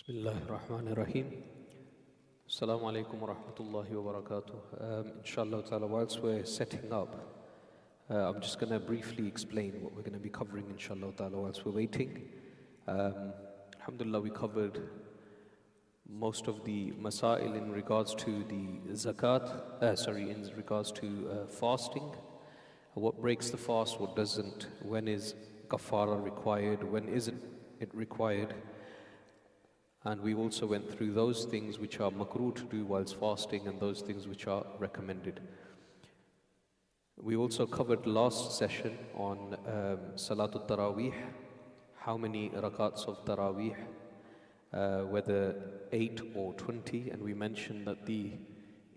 Bismillahir Rahmanir Rahim. Assalamu alaikum wa rahmatullahi wa barakatuh. Inshallah ta'ala, whilst we're setting up, I'm just going to briefly explain what we're going to be covering, inshallah ta'ala, whilst we're waiting. Alhamdulillah, we covered most of the masail in regards to the zakat, in regards to fasting, what breaks the fast, what doesn't, when is kafara required, when isn't it required. And we also went through those things which are makruh to do whilst fasting and those things which are recommended. We also covered last session on Salatul Taraweeh, how many rakats of Taraweeh, whether 8 or 20, and we mentioned that the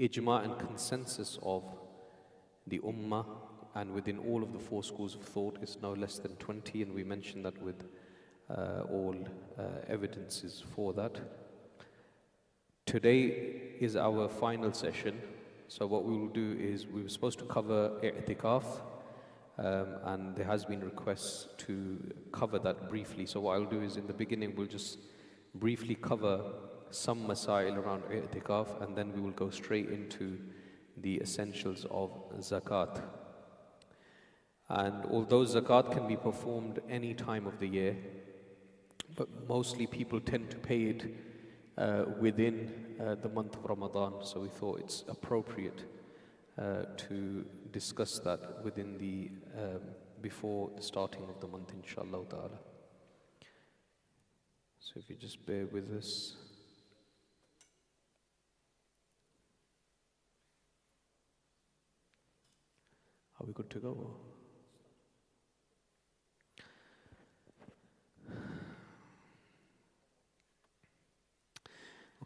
ijma and consensus of the ummah and within all of the four schools of thought is no less than 20, and we mentioned that with all evidences for that. Today is our final session, so what we will do is we were supposed to cover Itikaf, and there has been requests to cover that briefly. So what I'll do is in the beginning we'll just briefly cover some masail around Itikaf, and then we will go straight into the essentials of Zakat. And although Zakat can be performed any time of the year, but mostly people tend to pay it within the month of Ramadan, so we thought it's appropriate to discuss that within the before the starting of the month, inshallah ta'ala. So if you just bear with us. Are we good to go?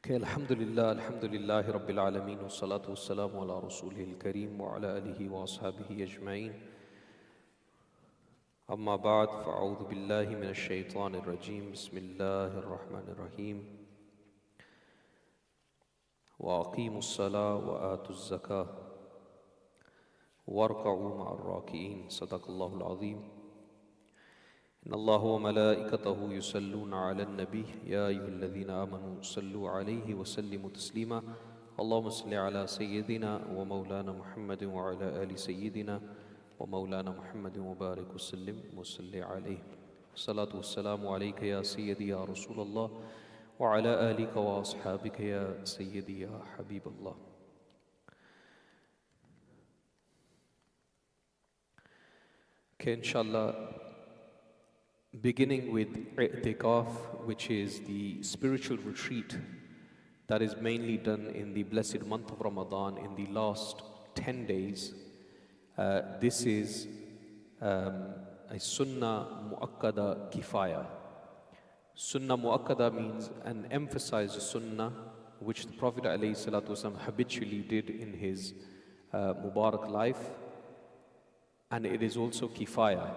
Okay, alhamdulillah rabbil alameen, wa salatu wa salamu ala rasulihil kareem wa ala alihi wa ashabihi ajma'in. Amma ba'd, fa'udhu billahi minash shaitanir rajim, bismillahir rahmanir rahim. Wa aqimus salah wa atuz zakah, warka'u ma'ar raki'in, sadaqallahul azim. إن الله وملائكته يصلون على النبي يا أيها الذين آمنوا صلوا عليه وسلموا تسليما اللهم صل على سيدنا ومولانا محمد وعلى آل سيدنا ومولانا محمد وبارك وسلم وصل عليه الصلاة والسلام عليك يا سيدي يا رسول الله وعلى آلك وأصحابك يا سيدي يا حبيب الله. Okay, inshallah, beginning with Itikaf, which is the spiritual retreat that is mainly done in the blessed month of Ramadan in the last 10 days. This is a sunnah mu'akkada kifaya. Sunnah mu'akkada means an emphasized sunnah which the Prophet ﷺ habitually did in his Mubarak life, and it is also kifaya.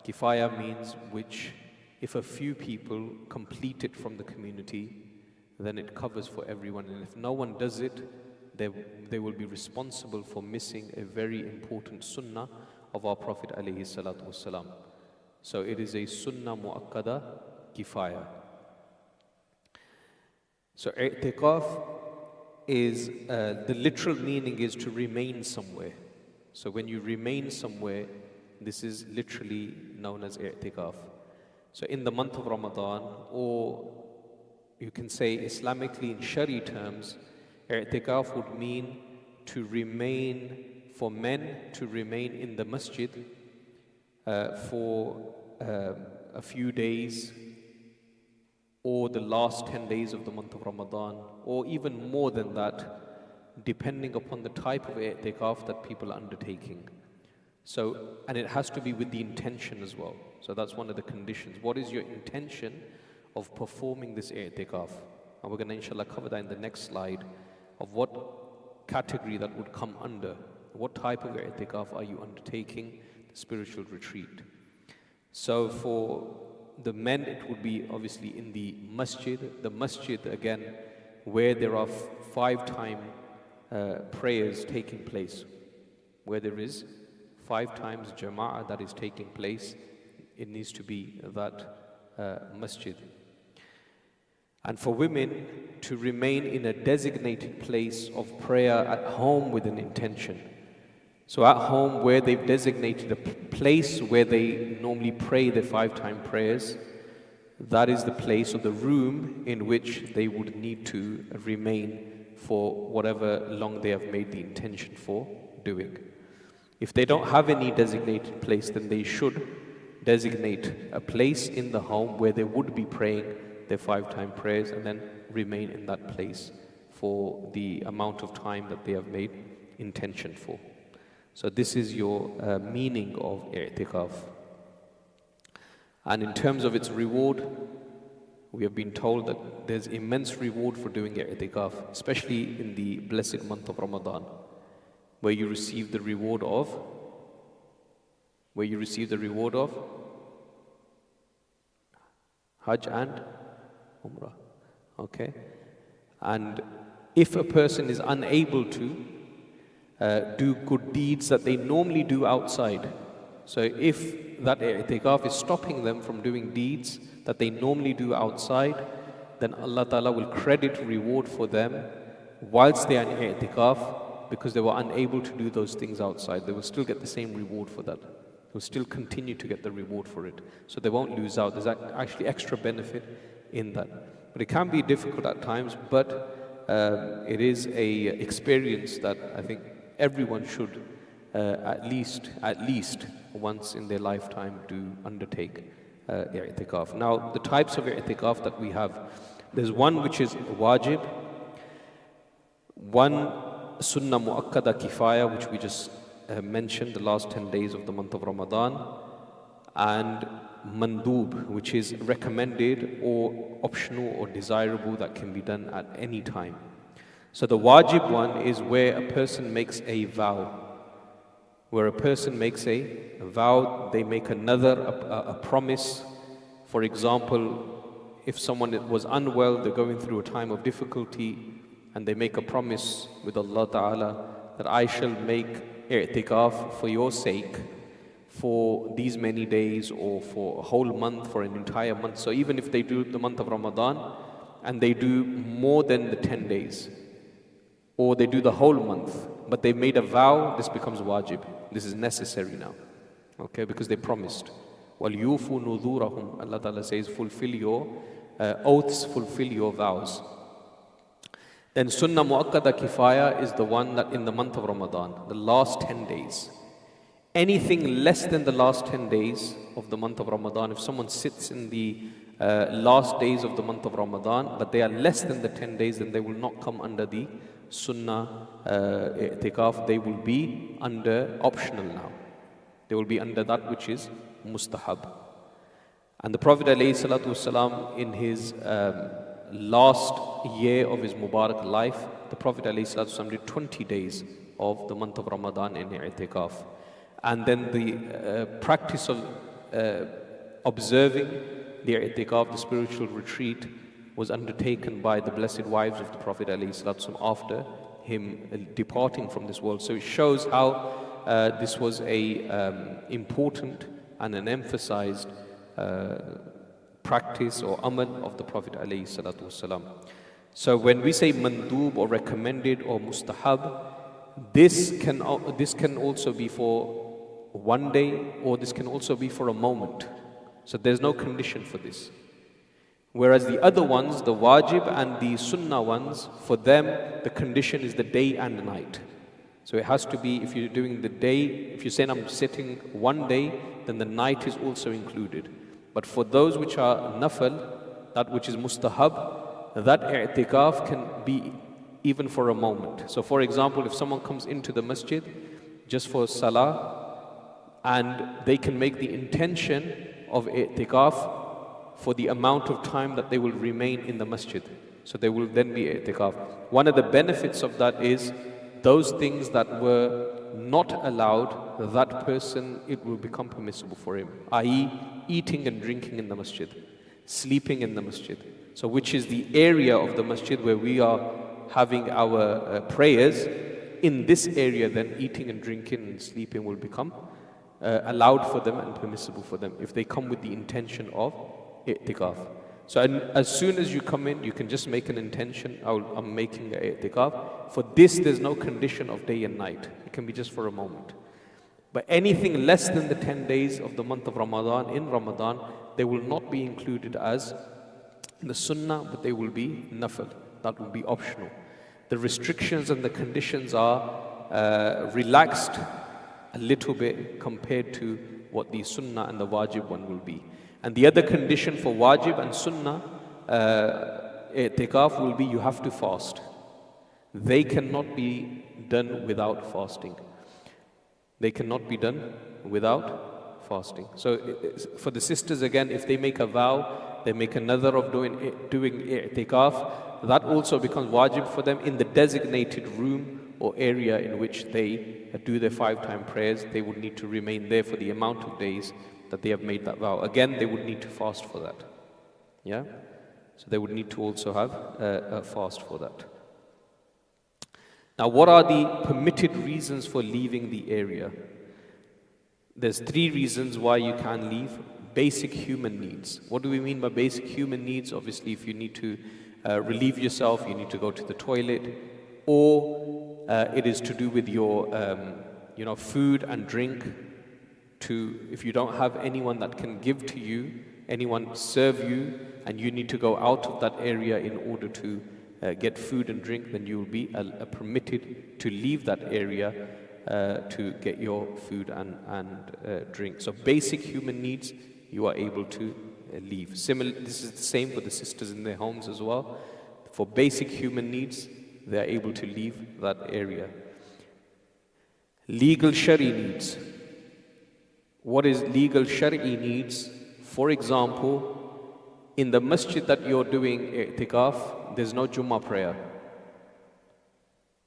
Kifaya means which, if a few people complete it from the community, then it covers for everyone. And if no one does it, they will be responsible for missing a very important sunnah of our Prophet ﷺ. So it is a sunnah mu'akkada kifaya. So Itikaf is, the literal meaning is to remain somewhere. So when you remain somewhere, this is literally known as Itikaf. So in the month of Ramadan, or you can say Islamically in Shari terms, Itikaf would mean to remain, for men to remain in the masjid for a few days, or the last 10 days of the month of Ramadan, or even more than that, depending upon the type of Itikaf that people are undertaking. So, and it has to be with the intention as well. So that's one of the conditions. What is your intention of performing this Itikaf? And we're going to inshallah cover that in the next slide of what category that would come under. What type of Itikaf are you undertaking? The spiritual retreat. So for the men, it would be obviously in the masjid. The masjid, again, where there are 5-time prayers taking place. Where there is 5 times jama'ah that is taking place, it needs to be that masjid. And for women to remain in a designated place of prayer at home with an intention. So at home, where they've designated a place where they normally pray their 5-time prayers, that is the place or the room in which they would need to remain for whatever long they have made the intention for doing. If they don't have any designated place, then they should designate a place in the home where they would be praying their 5-time prayers and then remain in that place for the amount of time that they have made intention for. So this is your meaning of Itikaf. And in terms of its reward, we have been told that there's immense reward for doing Itikaf, especially in the blessed month of Ramadan, where you receive the reward of Hajj and Umrah. Okay? And if a person is unable to do good deeds that they normally do outside, so if that Itikaf is stopping them from doing deeds that they normally do outside, then Allah Ta'ala will credit reward for them whilst they are in Itikaf, because they were unable to do those things outside. They will still get the same reward for that. They will still continue to get the reward for it. So they won't lose out. There's actually extra benefit in that. But it can be difficult at times, but it is a experience that I think everyone should at least once in their lifetime do undertake Itikaf. Now, the types of Itikaf that we have, there's one which is wajib, one sunnah mu'akkada kifaya, which we just mentioned, the last 10 days of the month of Ramadan, and mandub, which is recommended or optional or desirable that can be done at any time. So the wajib one is where a person makes a vow. Where a person makes a vow, they make a promise. For example, if someone was unwell, they're going through a time of difficulty, and they make a promise with Allah Ta'ala that I shall make Itikaf for your sake for these many days, or for a whole month, for an entire month. So even if they do the month of Ramadan and they do more than the 10 days, or they do the whole month, but they made a vow, this becomes wajib. This is necessary now, okay, because they promised. وَلْيُوفُوا نُذُورَهُمْ, Allah Ta'ala says, fulfill your oaths, fulfill your vows. Then Sunnah Mu'akkada Kifaya is the one that in the month of Ramadan, the last 10 days. Anything less than the last 10 days of the month of Ramadan, if someone sits in the last days of the month of Ramadan, but they are less than the 10 days, then they will not come under the Sunnah Itikaf. They will be under optional now. They will be under that which is mustahab. And the Prophet ﷺ, in his last year of his Mubarak life, the Prophet ﷺ did 20 days of the month of Ramadan in Itikaf. And then the practice of observing the Itikaf, the spiritual retreat, was undertaken by the blessed wives of the Prophet ﷺ after him departing from this world. So it shows how this was a important and an emphasized practice or amal of the Prophet ﷺ. So when we say mandub or recommended or mustahab, this can also be for one day, or this can also be for a moment. So there's no condition for this. Whereas the other ones, the wajib and the sunnah ones, for them the condition is the day and night. So it has to be, if you're doing the day, if you're saying I'm sitting one day, then the night is also included. But for those which are nafal, that which is mustahab, that i'tikaf can be even for a moment. So for example, if someone comes into the masjid just for salah, and they can make the intention of i'tikaf for the amount of time that they will remain in the masjid. So they will then be i'tikaf. One of the benefits of that is those things that were not allowed, that person, it will become permissible for him, i.e. eating and drinking in the masjid, sleeping in the masjid. So which is the area of the masjid where we are having our prayers. In this area, then eating and drinking and sleeping will become allowed for them and permissible for them if they come with the intention of i'tikaf. So as soon as you come in, you can just make an intention, I'm making a itikaf. For this, there's no condition of day and night. It can be just for a moment. But anything less than the 10 days of the month of Ramadan, in Ramadan, they will not be included as the sunnah, but they will be nafil. That will be optional. The restrictions and the conditions are relaxed a little bit compared to what the sunnah and the wajib one will be. And the other condition for wajib and sunnah itikaf will be you have to fast. They cannot be done without fasting. They cannot be done without fasting. So for the sisters again, if they make a vow, they make another of doing itikaf, that also becomes wajib for them in the designated room or area in which they do their 5-time prayers. They would need to remain there for the amount of days that they have made that vow. Again, they would need to fast for that. Yeah? So they would need to also have a fast for that. Now, what are the permitted reasons for leaving the area? There's 3 reasons why you can leave. Basic human needs. What do we mean by basic human needs? Obviously, if you need to relieve yourself, you need to go to the toilet, or it is to do with your food and drink. If you don't have anyone that can give to you, anyone serve you, and you need to go out of that area in order to get food and drink, then you will be permitted to leave that area to get your food and drink. So basic human needs, you are able to leave. This is the same for the sisters in their homes as well. For basic human needs, they are able to leave that area. Legal shari needs. What is legal shari needs? For example, in the masjid that you're doing itikaf, there's no Jummah prayer.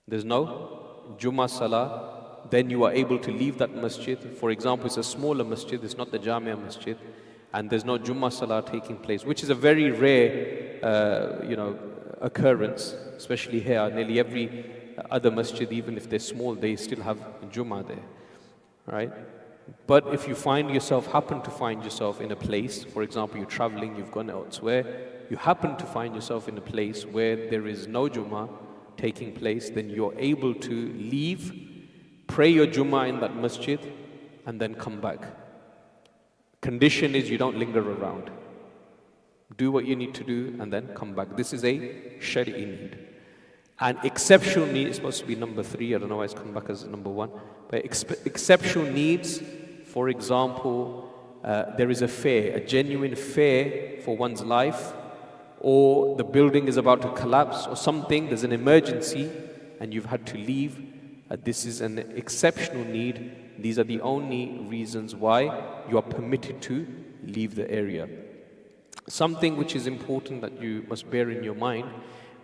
There's no Jummah salah. Then you are able to leave that masjid. For example, it's a smaller masjid, it's not the Jamia masjid, and there's no Jummah salah taking place, which is a very rare, occurrence, especially here. Nearly every other masjid, even if they're small, they still have Jummah there, right? But if you happen to find yourself in a place, for example, you're traveling, you've gone elsewhere, you happen to find yourself in a place where there is no Jummah taking place, then you're able to leave, pray your Jummah in that masjid, and then come back. Condition is you don't linger around. Do what you need to do and then come back. This is a shari'i need. And exceptional need is supposed to be number 3. I don't know why it's come back as number 1. But exceptional needs, for example, there is a fear, a genuine fear for one's life, or the building is about to collapse or something, there's an emergency and you've had to leave. This is an exceptional need. These are the only reasons why you are permitted to leave the area. Something which is important that you must bear in your mind,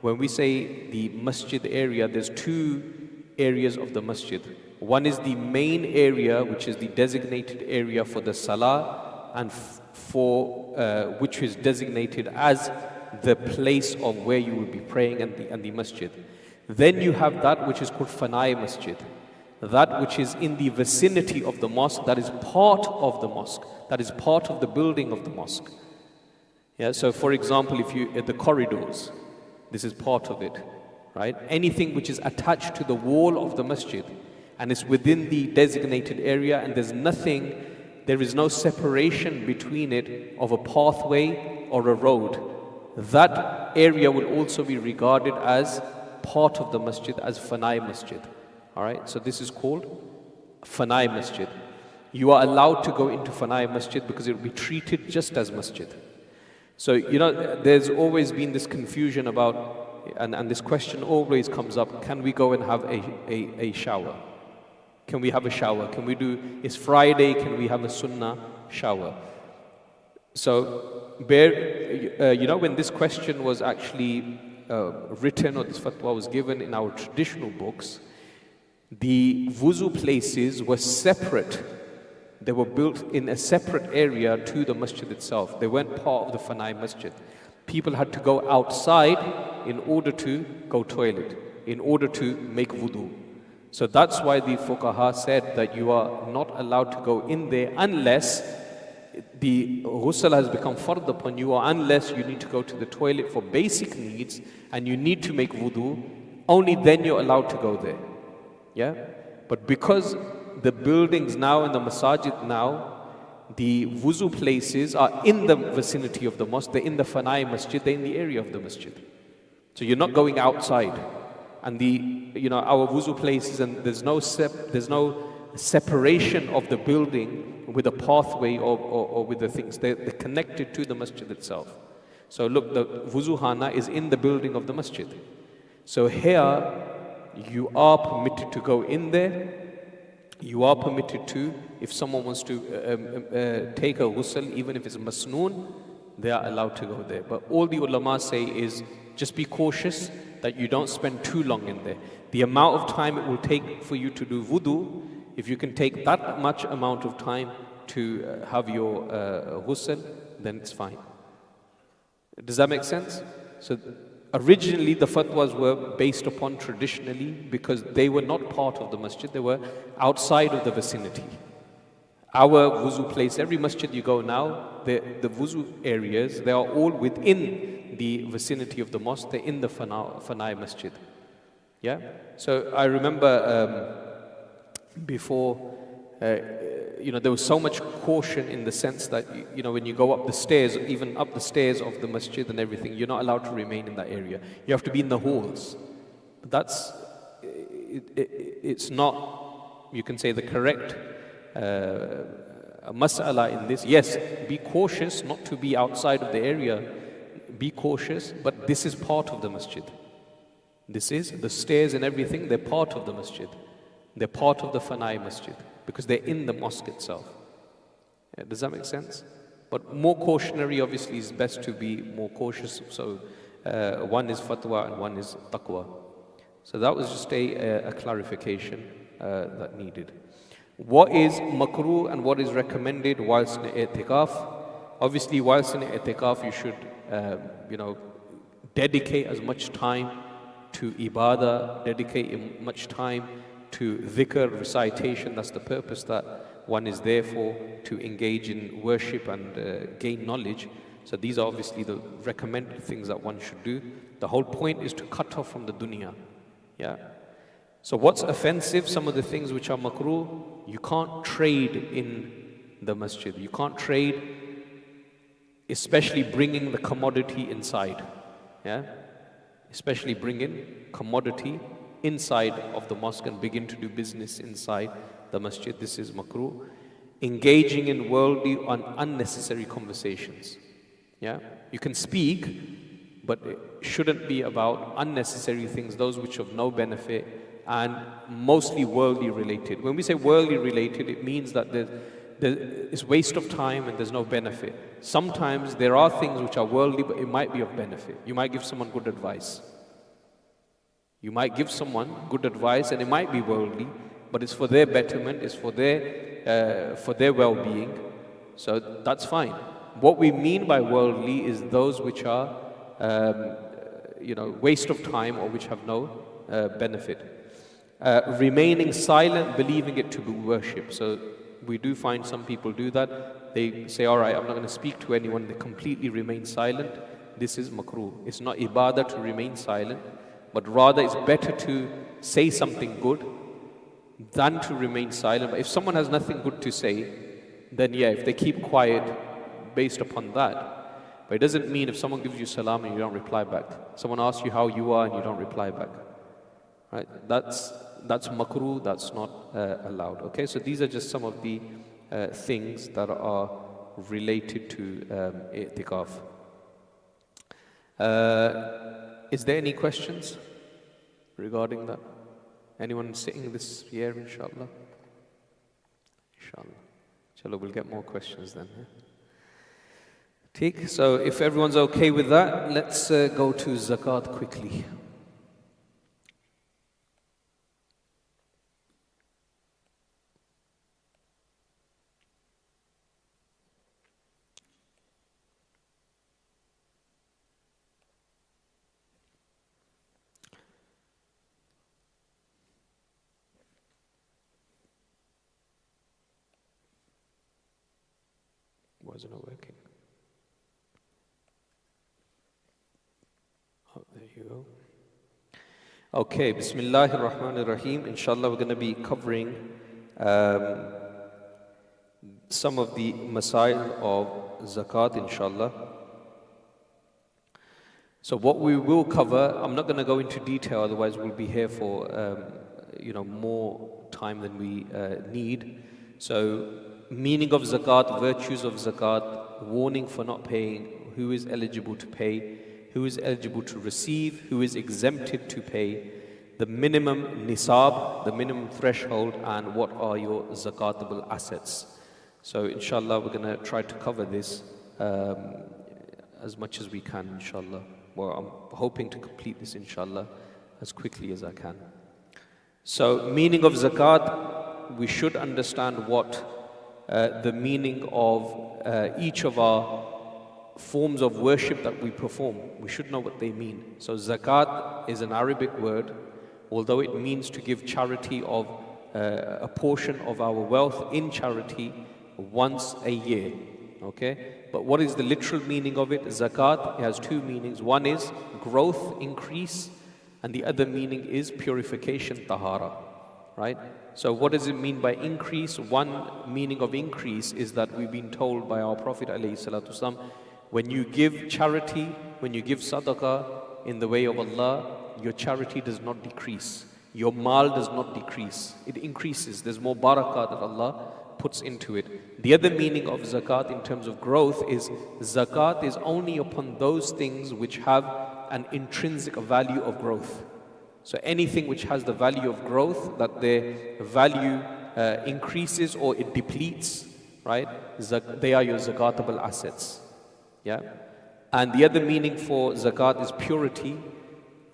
when we say the masjid area, there's 2 areas of the masjid. One is the main area, which is the designated area for the salah, and which is designated as the place of where you will be praying and the masjid. Then you have that which is called Fanai Masjid, that which is in the vicinity of the mosque, that is part of the mosque, that is part of the building of the mosque. Yeah, so for example, if you at the corridors, this is part of it, right? Anything which is attached to the wall of the masjid and is within the designated area, and there is no separation between it of a pathway or a road, that area will also be regarded as part of the masjid, as Fanai Masjid. Alright, so this is called Fanai Masjid. You are allowed to go into Fanai Masjid because it will be treated just as masjid. So, there's always been this confusion about, and this question always comes up, can we go and have a shower? Can we have a shower? It's Friday, can we have a sunnah shower? So, when this question was actually written, or this fatwa was given in our traditional books, the wuzu places were separate. They were built in a separate area to the masjid itself. They weren't part of the Fanai Masjid. People had to go outside in order to go toilet, in order to make wudu. So that's why the fuqaha said that you are not allowed to go in there unless the ghusl has become fard upon you, or unless you need to go to the toilet for basic needs and you need to make wudu, only then you're allowed to go there. Yeah? But because the buildings now and the masajid now, the wuzu places are in the vicinity of the mosque, they're in the Fanai Masjid, they're in the area of the masjid. So you're not going outside. And our wuzu places, and there's no separation of the building with a pathway or with the things. They're connected to the masjid itself. So look, the wuzu hana is in the building of the masjid. So here, you are permitted to go in there. You are permitted to, if someone wants to take a ghusl, even if it's masnoon, they are allowed to go there. But all the ulama say is, just be cautious that you don't spend too long in there. The amount of time it will take for you to do wudu, if you can take that much amount of time to have your ghusl, then it's fine. Does that make sense? So originally the fatwas were based upon traditionally, because they were not part of the masjid, they were outside of the vicinity. Our wuzu place, every masjid you go now, the wuzu areas, they are all within the vicinity of the mosque, they're in the Fanai Masjid. Yeah? So I remember before, there was so much caution in the sense that, when you go up the stairs, even up the stairs of the masjid and everything, you're not allowed to remain in that area. You have to be in the halls. But it's not, you can say, the correct mas'ala in this. Yes, be cautious not to be outside of the area. Be cautious, but this is part of the masjid. This is, the stairs and everything, they're part of the masjid. They're part of the Fanai Masjid, because they're in the mosque itself. Yeah, does that make sense? But more cautionary, obviously, is best to be more cautious. So one is fatwa and one is taqwa. So that was just a clarification that needed. What is makruh and what is recommended whilst in itikaf? Obviously, whilst in itikaf, you should, dedicate as much time to ibadah, dedicate much time to dhikr, recitation. That's the purpose that one is there for, to engage in worship and gain knowledge. So these are obviously the recommended things that one should do. The whole point is to cut off from the dunya. Yeah. So what's offensive? Some of the things which are makruh, you can't trade in the masjid. You can't trade, especially bringing the commodity inside. Yeah? Especially bringing commodity inside of the mosque and begin to do business inside the masjid. This is makruh. Engaging in worldly and unnecessary conversations. Yeah? You can speak, but it shouldn't be about unnecessary things, those which have no benefit and mostly worldly related. When we say worldly related, it means that it's waste of time and there's no benefit. Sometimes there are things which are worldly, but it might be of benefit. You might give someone good advice. You might give someone good advice and it might be worldly, but it's for their betterment, it's for their well-being. So that's fine. What we mean by worldly is those which are, waste of time or which have no benefit. Remaining silent, believing it to be worship. So we do find some people do that. They say, all right, I'm not going to speak to anyone. They completely remain silent. This is makruh. It's not ibadah to remain silent, but rather it's better to say something good than to remain silent. But if someone has nothing good to say, then yeah, if they keep quiet based upon that. But it doesn't mean if someone gives you salam and you don't reply back. Someone asks you how you are and you don't reply back. Right? That's makruh, that's not allowed. Okay, so these are just some of the things that are related to itikaf. Is there any questions regarding that? Anyone sitting this year, inshallah? Inshallah. Inshallah, we'll get more questions then. Take. So if everyone's okay with that, let's go to zakat quickly. Why is it not working? Oh, there you go. Okay, Bismillahir Rahmanir Rahim. Inshallah, we're going to be covering some of the masail of zakat, inshallah. So what we will cover, I'm not going to go into detail, otherwise we'll be here for more time than we need. So meaning of zakat, virtues of zakat, warning for not paying, who is eligible to pay, who is eligible to receive, who is exempted to pay, the minimum nisab, the minimum threshold, and what are your zakatable assets. So inshallah we're going to try to cover this as much as we can, inshallah. Well, I'm hoping to complete this, inshallah, as quickly as I can. So meaning of zakat, we should understand what the meaning of each of our forms of worship that we perform. We should know what they mean. So zakat is an Arabic word, although it means to give charity of a portion of our wealth in charity once a year. Okay? But what is the literal meaning of it? Zakat, it has two meanings. One is growth, increase, and the other meaning is purification, tahara. Right? So what does it mean by increase? One meaning of increase is that we've been told by our Prophet ﷺ, when you give charity, when you give sadaqah in the way of Allah, your charity does not decrease. Your mal does not decrease. It increases. There's more barakah that Allah puts into it. The other meaning of zakat in terms of growth is zakat is only upon those things which have an intrinsic value of growth. So anything which has the value of growth, that their value increases or it depletes, right? They are your zakatable assets. Yeah? And the other meaning for zakat is purity.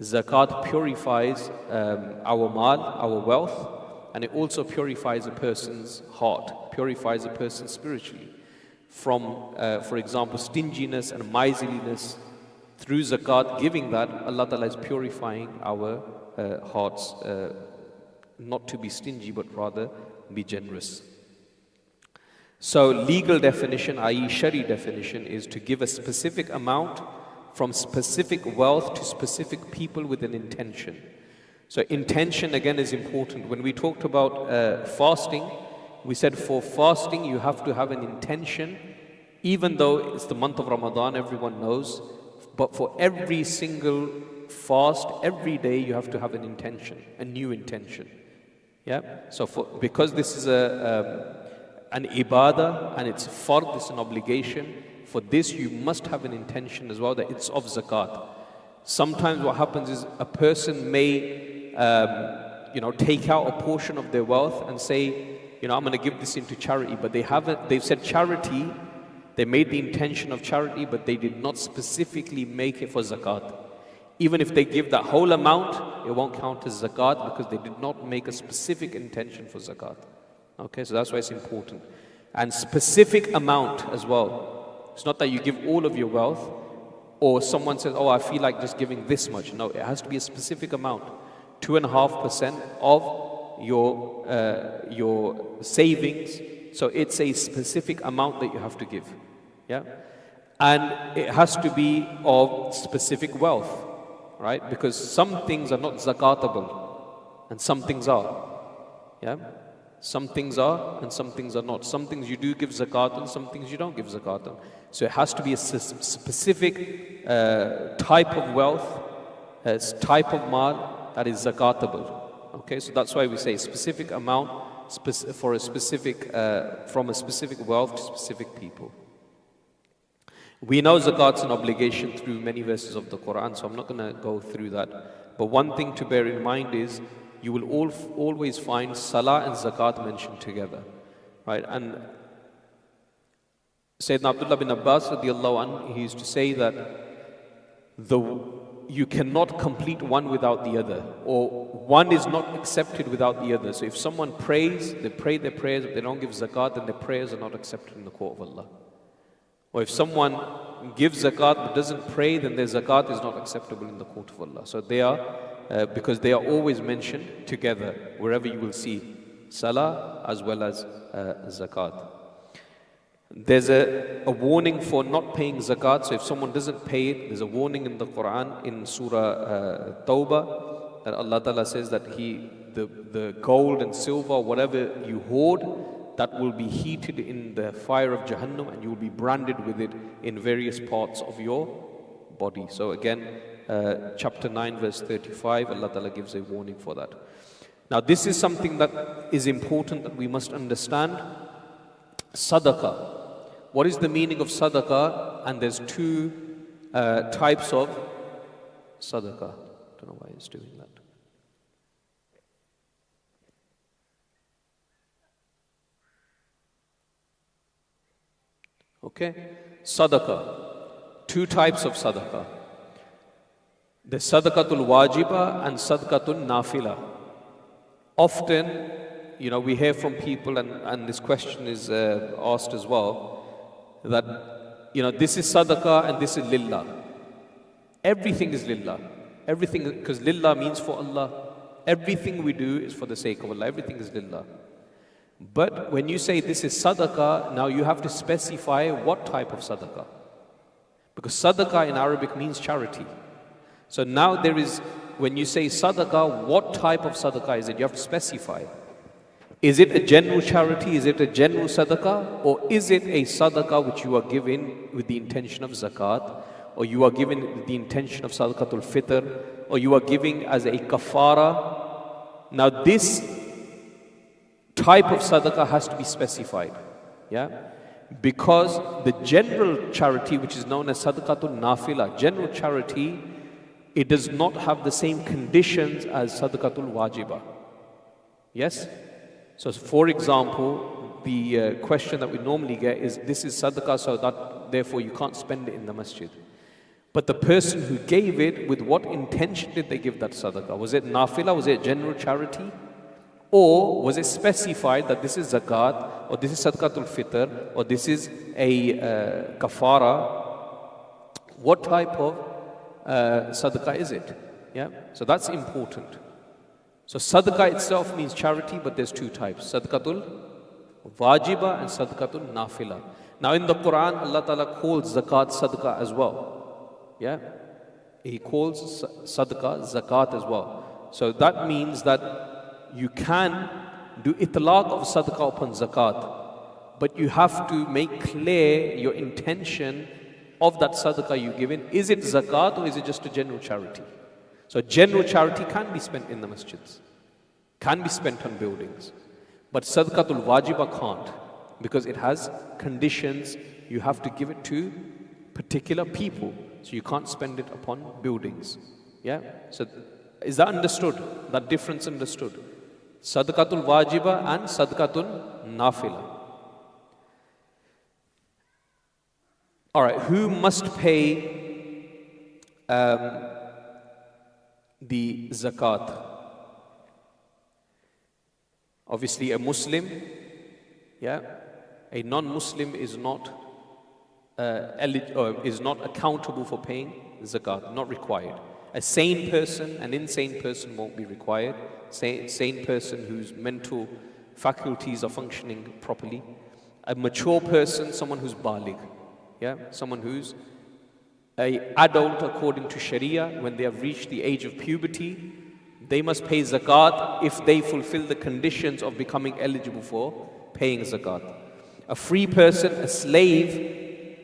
Zakat purifies our mal, our wealth, and it also purifies a person's heart, purifies a person spiritually from, for example, stinginess and miserliness. Through zakat, giving that, Allah Ta'ala is purifying our hearts, not to be stingy, but rather be generous. So legal definition, i.e. Shari definition, is to give a specific amount from specific wealth to specific people with an intention. So intention again is important. When we talked about fasting, we said for fasting you have to have an intention, even though it's the month of Ramadan, everyone knows. But for every single fast, every day you have to have an intention, a new intention. Yeah. So because this is an ibadah and it's fard, it's an obligation. For this you must have an intention as well that it's of zakat. Sometimes what happens is a person may take out a portion of their wealth and say, I'm going to give this into charity, but they've said charity, they made the intention of charity, but they did not specifically make it for zakat. Even if they give that whole amount, it won't count as zakat because they did not make a specific intention for zakat. Okay, so that's why it's important. And specific amount as well. It's not that you give all of your wealth, or someone says, I feel like just giving this much. No, it has to be a specific amount. 2.5% of your savings. So it's a specific amount that you have to give. Yeah? And it has to be of specific wealth, right? Because some things are not zakatable and some things are. Yeah? Some things are and some things are not. Some things you do give zakat and some things you don't give zakat on. So it has to be a specific type of wealth, type of mal that is zakatable. Okay, so that's why we say specific amount for a specific, from a specific wealth to specific people. We know zakat's an obligation through many verses of the Quran, so I'm not going to go through that. But one thing to bear in mind is you will always find salah and zakat mentioned together, right? And Sayyidina Abdullah bin Abbas radiallahu anhu, he used to say that you cannot complete one without the other, or one is not accepted without the other. So if someone prays, they pray their prayers, if they don't give zakat, then their prayers are not accepted in the court of Allah. Or if someone gives zakat but doesn't pray, then their zakat is not acceptable in the court of Allah. So they are, because they are always mentioned together, wherever you will see salah as well as zakat. There's a warning for not paying zakat. So if someone doesn't pay it, there's a warning in the Quran in Surah Tawbah that Allah Ta'ala says that the gold and silver, whatever you hoard, that will be heated in the fire of Jahannam and you will be branded with it in various parts of your body. So again, chapter 9 verse 35, Allah Ta'ala gives a warning for that. Now this is something that is important that we must understand. Sadaqah. What is the meaning of sadaqah? And there's two types of sadaqah. Don't know why it's doing that. Okay, sadaqah. Two types of sadaqah. The sadaqatul wajiba and sadaqatul nafila. Often, we hear from people, and this question is asked as well, that, this is sadaqah and this is lillah. Everything is lillah. Everything, because lillah means for Allah. Everything we do is for the sake of Allah. Everything is lillah. But when you say this is sadaqah, now you have to specify what type of sadaqah. Because sadaqah in Arabic means charity. So now there is, when you say sadaqah, what type of sadaqah is it? You have to specify. Is it a general charity? Is it a general sadaqah? Or is it a sadaqah which you are giving with the intention of zakat? Or you are giving with the intention of Sadaqatul Fitr? Or you are giving as a kafara? Now this type of sadaqah has to be specified. Yeah? Because the general charity, which is known as Sadaqatul Nafila, general charity, it does not have the same conditions as Sadaqatul Wajiba. Yes? So for example, the question that we normally get is, this is sadaqah, so that therefore you can't spend it in the masjid. But the person who gave it, with what intention did they give that sadaqah? Was it nafila? Was it general charity? Or was it specified that this is zakat, or this is sadaqatul fitr, or this is a kafara? What type of sadaqah is it? Yeah, so that's important. So sadaqah itself means charity, but there's two types: sadaqatul wajiba and sadaqatul nafila. Now in the Quran, Allah Ta'ala calls zakat sadaqah as well. Yeah, He calls sadaqah zakat as well. So that means that you can do itlaq of sadaqah upon zakat, but you have to make clear your intention of that sadaqah you've given. Is it zakat or is it just a general charity? So general charity can be spent in the masjids, can be spent on buildings. But sadaqatul wajiba can't, because it has conditions. You have to give it to particular people. So you can't spend it upon buildings. Yeah? So is that understood? That difference understood? Sadaqatul wajiba and sadaqatul nafila. Alright, who must pay the zakat? Obviously a Muslim, yeah? A non-Muslim is not is not accountable for paying zakat, not required. A sane person, an insane person won't be required. Sane person whose mental faculties are functioning properly. A mature person, someone who's baligh, yeah? Someone who's an adult according to Sharia. When they have reached the age of puberty, they must pay zakat if they fulfill the conditions of becoming eligible for paying zakat. A free person, a slave,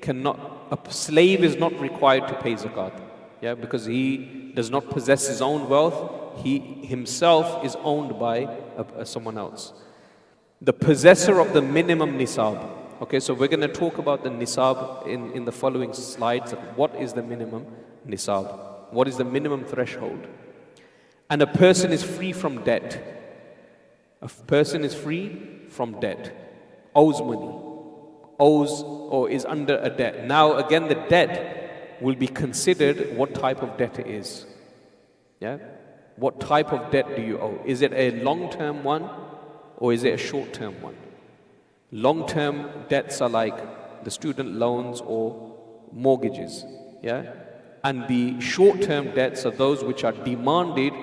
a slave is not required to pay zakat, yeah, because he does not possess his own wealth. He himself is owned by someone else. The possessor of the minimum nisab. Okay, so we're going to talk about the nisab in the following slides. What is the minimum nisab? What is the minimum threshold? And a person is free from debt. A person is free from debt. Owes money. Owes or is under a debt. Now again, the debt will be considered what type of debt it is. Yeah? What type of debt do you owe? Is it a long-term one or is it a short-term one? Long-term debts are like the student loans or mortgages. Yeah? And the short-term debts are those which are demanded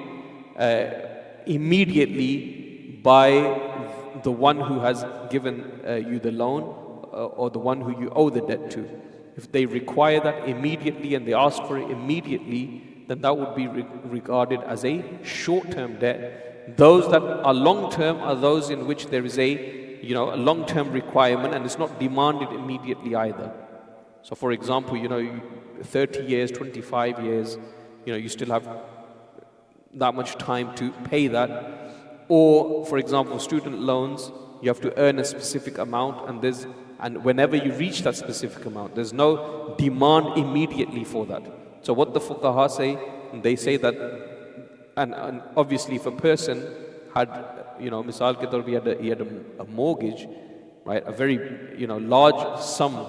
immediately by the one who has given you the loan or the one who you owe the debt to, if they require that immediately and they ask for it immediately, then that would be regarded as a short-term debt. Those that are long-term are those in which there is a long-term requirement and it's not demanded immediately either. So for example, 30 years, 25 years, you still have that much time to pay that. Or for example, student loans, you have to earn a specific amount, and whenever you reach that specific amount, there's no demand immediately for that. So what the fuqaha say, they say that, and obviously if a person had, misal ke taur pe he had a mortgage, right, a very, large sum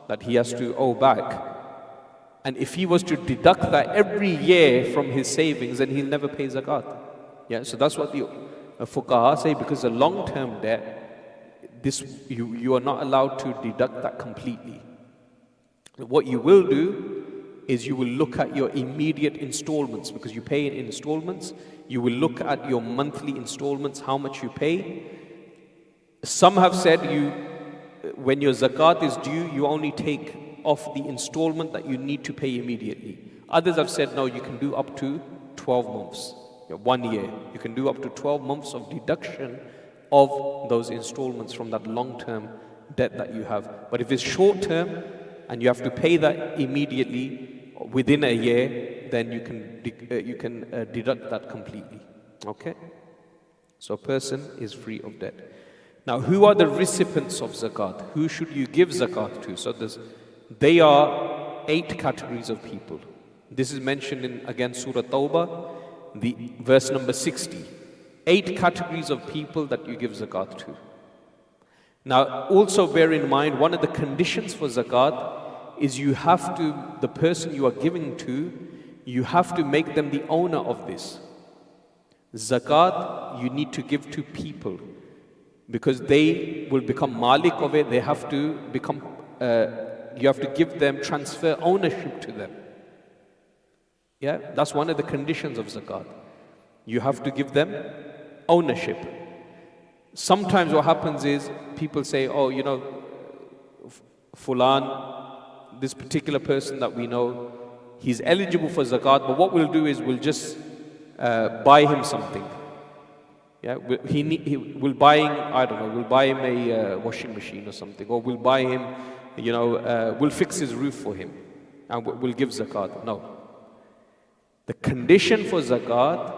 that he has to owe back, and if he was to deduct that every year from his savings, then he'll never pay zakat. Yeah, so that's what the fuqaha say, because a long-term debt, you are not allowed to deduct that completely. What you will do is you will look at your immediate installments, because you pay in installments. You will look at your monthly installments, how much you pay. Some have said when your zakat is due, you only take off the installment that you need to pay immediately. Others have said, no, you can do up to 12 months, 1 year. You can do up to 12 months of deduction of those installments from that long-term debt that you have. But if it's short-term and you have to pay that immediately within a year, then you can deduct that completely. Okay? So a person is free of debt. Now, who are the recipients of zakat? Who should you give zakat to? So they are 8 categories of people. This is mentioned in, again, Surah Tawbah, the verse number 60. 8 categories of people that you give zakat to. Now, also bear in mind, one of the conditions for zakat is the person you are giving to, you have to make them the owner of this. Zakat, you need to give to people, because they will become malik of it. They have to become, you have to give them, transfer ownership to them. Yeah, that's one of the conditions of zakat. You have to give them ownership. Sometimes what happens is people say, oh, Fulan, this particular person that we know, he's eligible for zakat, but what we'll do is we'll just buy him something. Yeah, we'll buy him a washing machine or something, or we'll buy him, we'll fix his roof for him, and we'll give zakat. No. The condition for zakat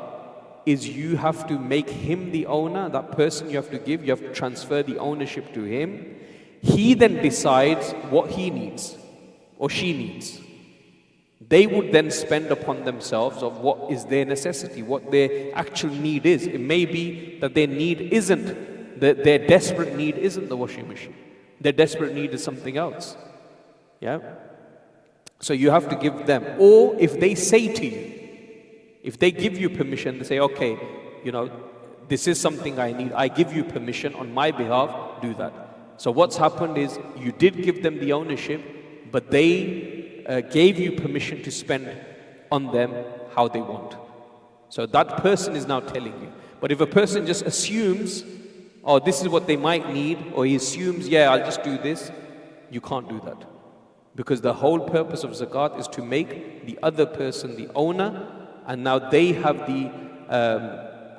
is you have to make him the owner. That person you have to transfer the ownership to him. He then decides what he needs or she needs. They would then spend upon themselves of what is their necessity, what their actual need is. It may be that their need isn't, their desperate need isn't the washing machine. Their desperate need is something else. Yeah? So you have to give them. Or if they say to you, if they give you permission, they say, okay, this is something I need. I give you permission on my behalf, do that. So what's happened is you did give them the ownership, but they gave you permission to spend on them how they want. So that person is now telling you. But if a person just assumes, oh, this is what they might need, or he assumes, yeah, I'll just do this, you can't do that. Because the whole purpose of zakat is to make the other person the owner, and now they have the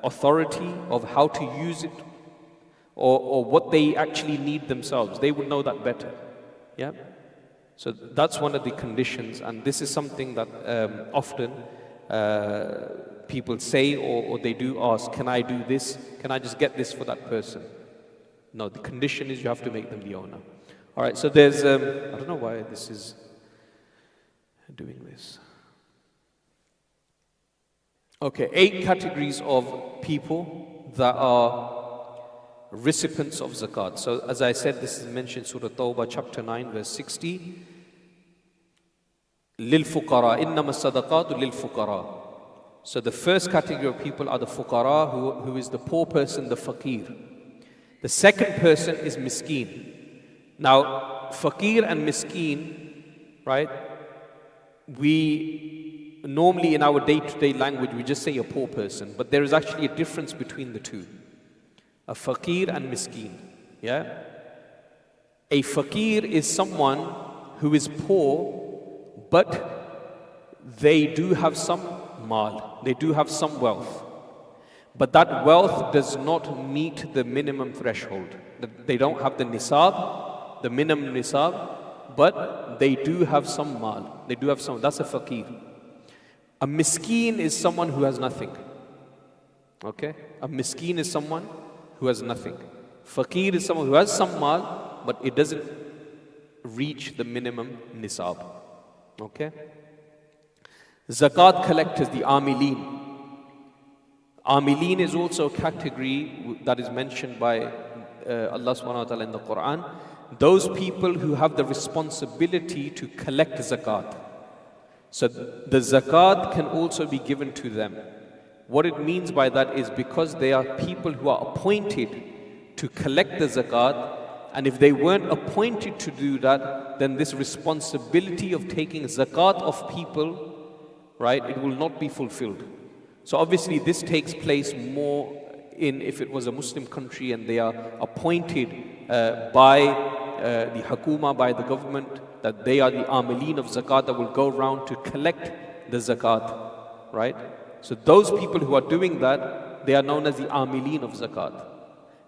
authority of how to use it, or what they actually need themselves. They would know that better. Yeah? So that's one of the conditions, and this is something that often people say, or they do ask, can I do this? Can I just get this for that person? No, the condition is you have to make them the owner. All right, so there's, I don't know why this is doing this. Okay, 8 categories of people that are recipients of zakat. So as I said, this is mentioned Surah Tawbah chapter 9 verse 60. لِلْفُقَرَاءِ إِنَّمَا الصَّدَقَاتُ لِلْفُقَرَاءِ. So the first category of people are the fuqara, who is the poor person, the faqir. The second person is miskeen. Now, faqir and miskeen, right? We normally in our day-to-day language, we just say a poor person, but there is actually a difference between the two. A faqir and miskeen, yeah? A fakir is someone who is poor, but they do have some mal, they do have some wealth. But that wealth does not meet the minimum threshold. They don't have the nisab, the minimum nisab, but they do have some mal. They do have some, that's a fakir. A miskeen is someone who has nothing. Okay? A miskeen is someone who has nothing. Fakir is someone who has some mal, but it doesn't reach the minimum nisab. Okay? Zakat collectors, the amilin. Amilin is also a category that is mentioned by Allah subhanahu wa ta'ala in the Quran. Those people who have the responsibility to collect zakat. So the zakat can also be given to them. What it means by that is because they are people who are appointed to collect the zakat, and if they weren't appointed to do that, then this responsibility of taking zakat of people, right, it will not be fulfilled. So obviously this takes place more in if it was a Muslim country and they are appointed by the Hakuma, by the government, that they are the amilin of zakat that will go around to collect the zakat, right? So those people who are doing that, they are known as the amilin of zakat.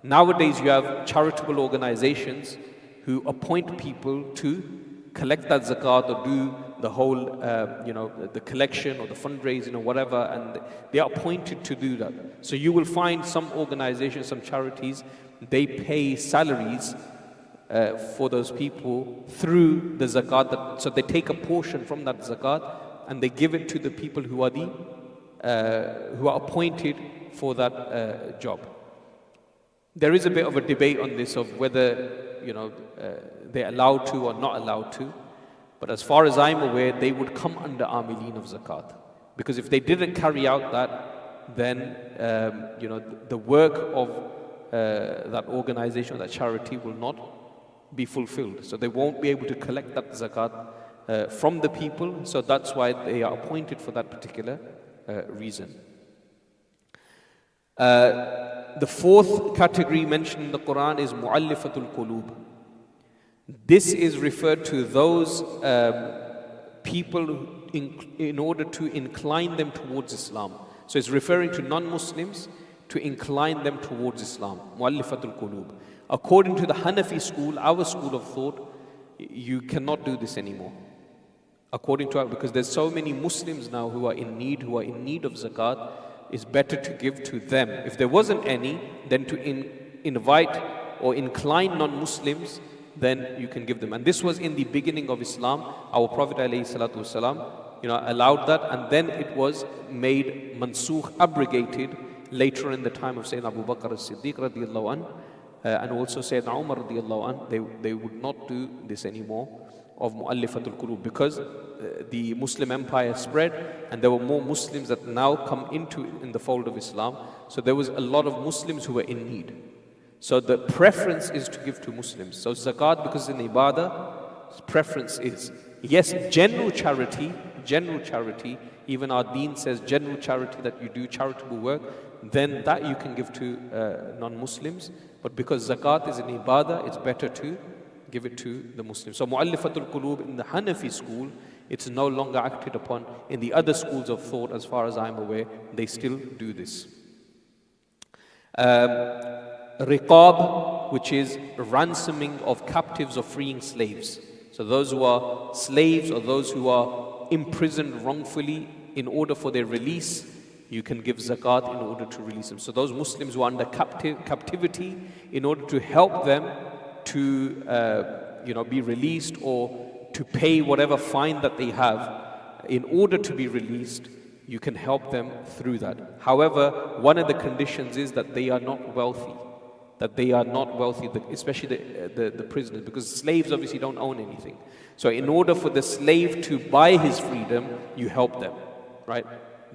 Nowadays you have charitable organizations who appoint people to collect that zakat or do the whole, the collection or the fundraising or whatever, and they are appointed to do that. So you will find some organizations, some charities, they pay salaries for those people through the zakat. So they take a portion from that zakat and they give it to the people who are who are appointed for that job. There is a bit of a debate on this of whether they're allowed to or not allowed to. But as far as I'm aware, they would come under amilin of zakat. Because if they didn't carry out that, then the work of that organization, that charity will not be fulfilled. So they won't be able to collect that zakat from the people. So that's why they are appointed for that particular reason. The fourth category mentioned in the Quran is mu'allifatul qulub. This is referred to those people in order to incline them towards Islam. So it's referring to non-Muslims to incline them towards Islam. Mu'allifatul qulub. According to the Hanafi school, our school of thought, you cannot do this anymore. According to because there's so many Muslims now who are in need of zakat, it's better to give to them. If there wasn't any, then to invite or incline non-Muslims, then you can give them. And this was in the beginning of Islam. Our Prophet ﷺ, allowed that, and then it was made mansukh, abrogated later in the time of Sayyidina Abu Bakr as-Siddiq radiallahu anh, and also Sayyidina Umar radiallahu anh. They would not do this anymore of mu'allifatul qulub because the Muslim empire spread and there were more Muslims that now come in the fold of Islam. So there was a lot of Muslims who were in need. So the preference is to give to Muslims. So zakat, because in ibadah, preference is, yes, general charity, even our deen says general charity, that you do charitable work, then that you can give to non-Muslims. But because zakat is in ibadah, it's better to give it to the Muslims. So mu'allifatul qulub in the Hanafi school, it's no longer acted upon. In the other schools of thought, as far as I'm aware, they still do this. Riqab, which is ransoming of captives or freeing slaves. So those who are slaves or those who are imprisoned wrongfully, in order for their release, you can give zakat in order to release them. So those Muslims who are under captivity, in order to help them to be released or to pay whatever fine that they have, in order to be released, you can help them through that. However, one of the conditions is that they are not wealthy. Especially the prisoners, because slaves obviously don't own anything. So in order for the slave to buy his freedom, you help them, right?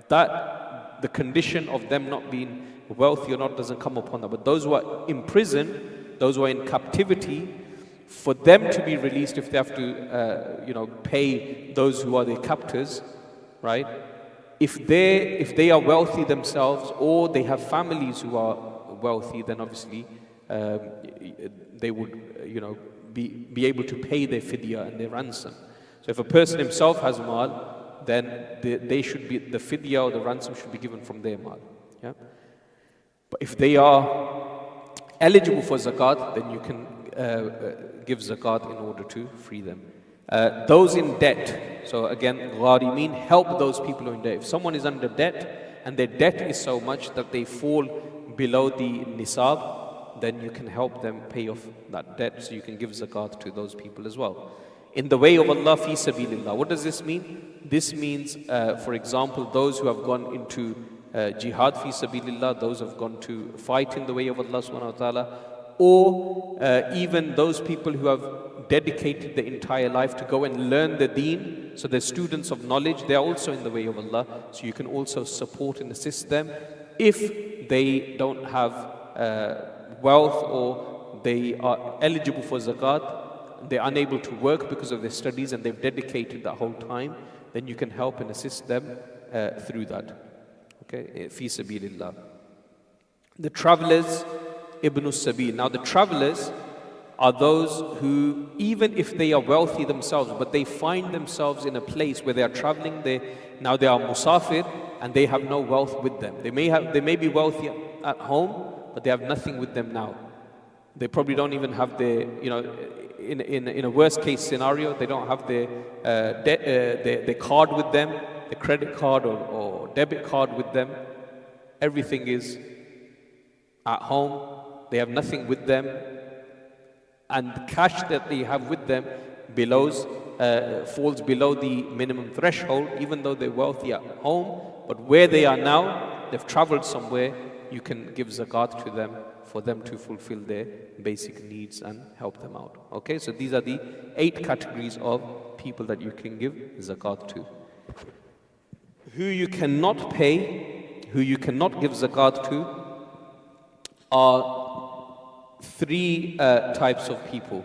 That the condition of them not being wealthy or not doesn't come upon them. But those who are in prison, those who are in captivity, for them to be released, if they have to pay those who are their captors, right? If they are wealthy themselves or they have families who are wealthy, then obviously they would be able to pay their fidya and their ransom. So if a person himself has mal, then the fidya or the ransom should be given from their mal. Yeah? But if they are eligible for zakat, then you can give zakat in order to free them. Those in debt, so again, gharimin, help those people who are in debt. If someone is under debt and their debt is so much that they fall below the nisab, then you can help them pay off that debt, so you can give zakat to those people as well. In the way of Allah, fi sabilillah. What does this mean? This means, for example, those who have gone into jihad fi sabilillah, those who have gone to fight in the way of Allah subhanahu wa ta'ala, or even those people who have dedicated their entire life to go and learn the deen. So they're students of knowledge, they're also in the way of Allah. So you can also support and assist them if they don't have wealth or they are eligible for zakat, they're unable to work because of their studies and they've dedicated that whole time, then you can help and assist them through that. Okay, fi sabilillah. The travelers, Ibn Sabil. Now the travelers are those who, even if they are wealthy themselves, but they find themselves in a place where they are traveling, now they are musafir and they have no wealth with them. They may be wealthy at home, but they have nothing with them now. They probably don't even have their, in a worst case scenario, they don't have their card with them, the credit card or debit card with them. Everything is at home. They have nothing with them, and the cash that they have with them falls below the minimum threshold, even though they're wealthy at home. But where they are now, they've traveled somewhere, you can give zakat to them for them to fulfill their basic needs and help them out. Okay, so these are the 8 categories of people that you can give zakat to. Who you cannot pay, who you cannot give zakat to, are 3 types of people.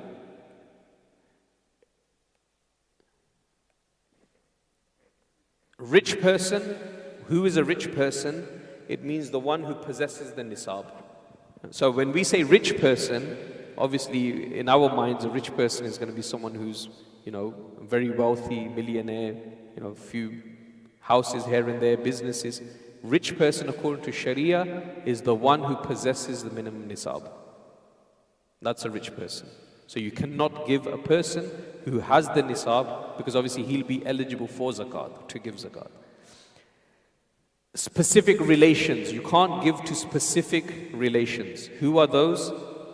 Rich person. Who is a rich person? It means the one who possesses the nisab. So when we say rich person, obviously in our minds a rich person is going to be someone who's, very wealthy, millionaire, a few houses here and there, businesses. Rich person according to Sharia is the one who possesses the minimum nisab. That's a rich person. So you cannot give a person who has the nisab, because obviously he'll be eligible for zakat, to give zakat. Specific relations. You can't give to specific relations. Who are those?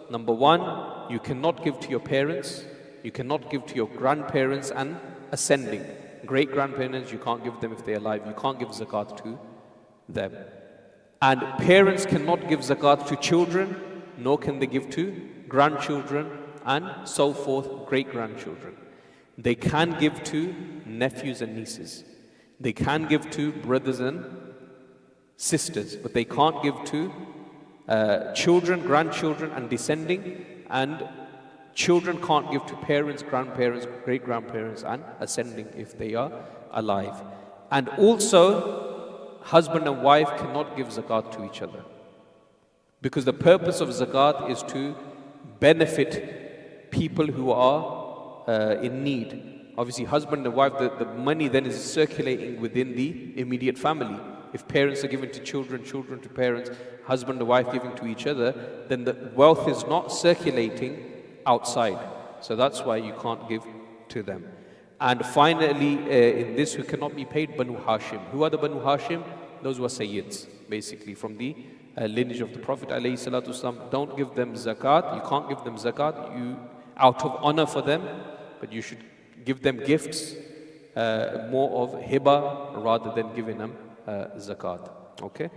Number 1, you cannot give to your parents. You cannot give to your grandparents and ascending. Great-grandparents, you can't give them if they're alive. You can't give zakat to them. And parents cannot give zakat to children, nor can they give to grandchildren and so forth, great-grandchildren. They can give to nephews and nieces. They can give to brothers and sisters, but they can't give to children, grandchildren and descending, and children can't give to parents, grandparents, great-grandparents and ascending if they are alive. And also, husband and wife cannot give zakat to each other, because the purpose of zakat is to benefit people who are in need. Obviously, husband and wife, the money then is circulating within the immediate family. If parents are giving to children, children to parents, husband and wife giving to each other, then the wealth is not circulating outside. So that's why you can't give to them. And finally, in this, who cannot be paid, Banu Hashim. Who are the Banu Hashim? Those were Sayyids, basically, from the lineage of the Prophet ﷺ. Don't give them zakat. You can't give them zakat out of honor for them, but you should give them gifts, more of hiba rather than giving them zakat. Okay?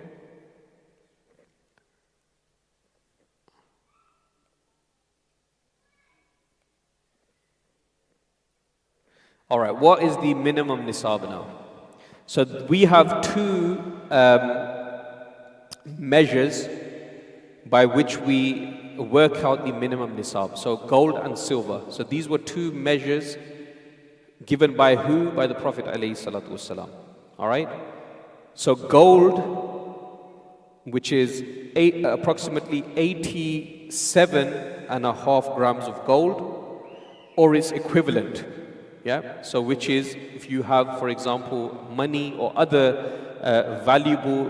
All right, what is the minimum nisab now? So we have 2 measures by which we work out the minimum nisab. So gold and silver. So these were 2 measures given by who? By the Prophet ﷺ. All right? So gold, which is approximately 87.5 grams of gold, or its equivalent. Yeah, so which is if you have, for example, money or other valuable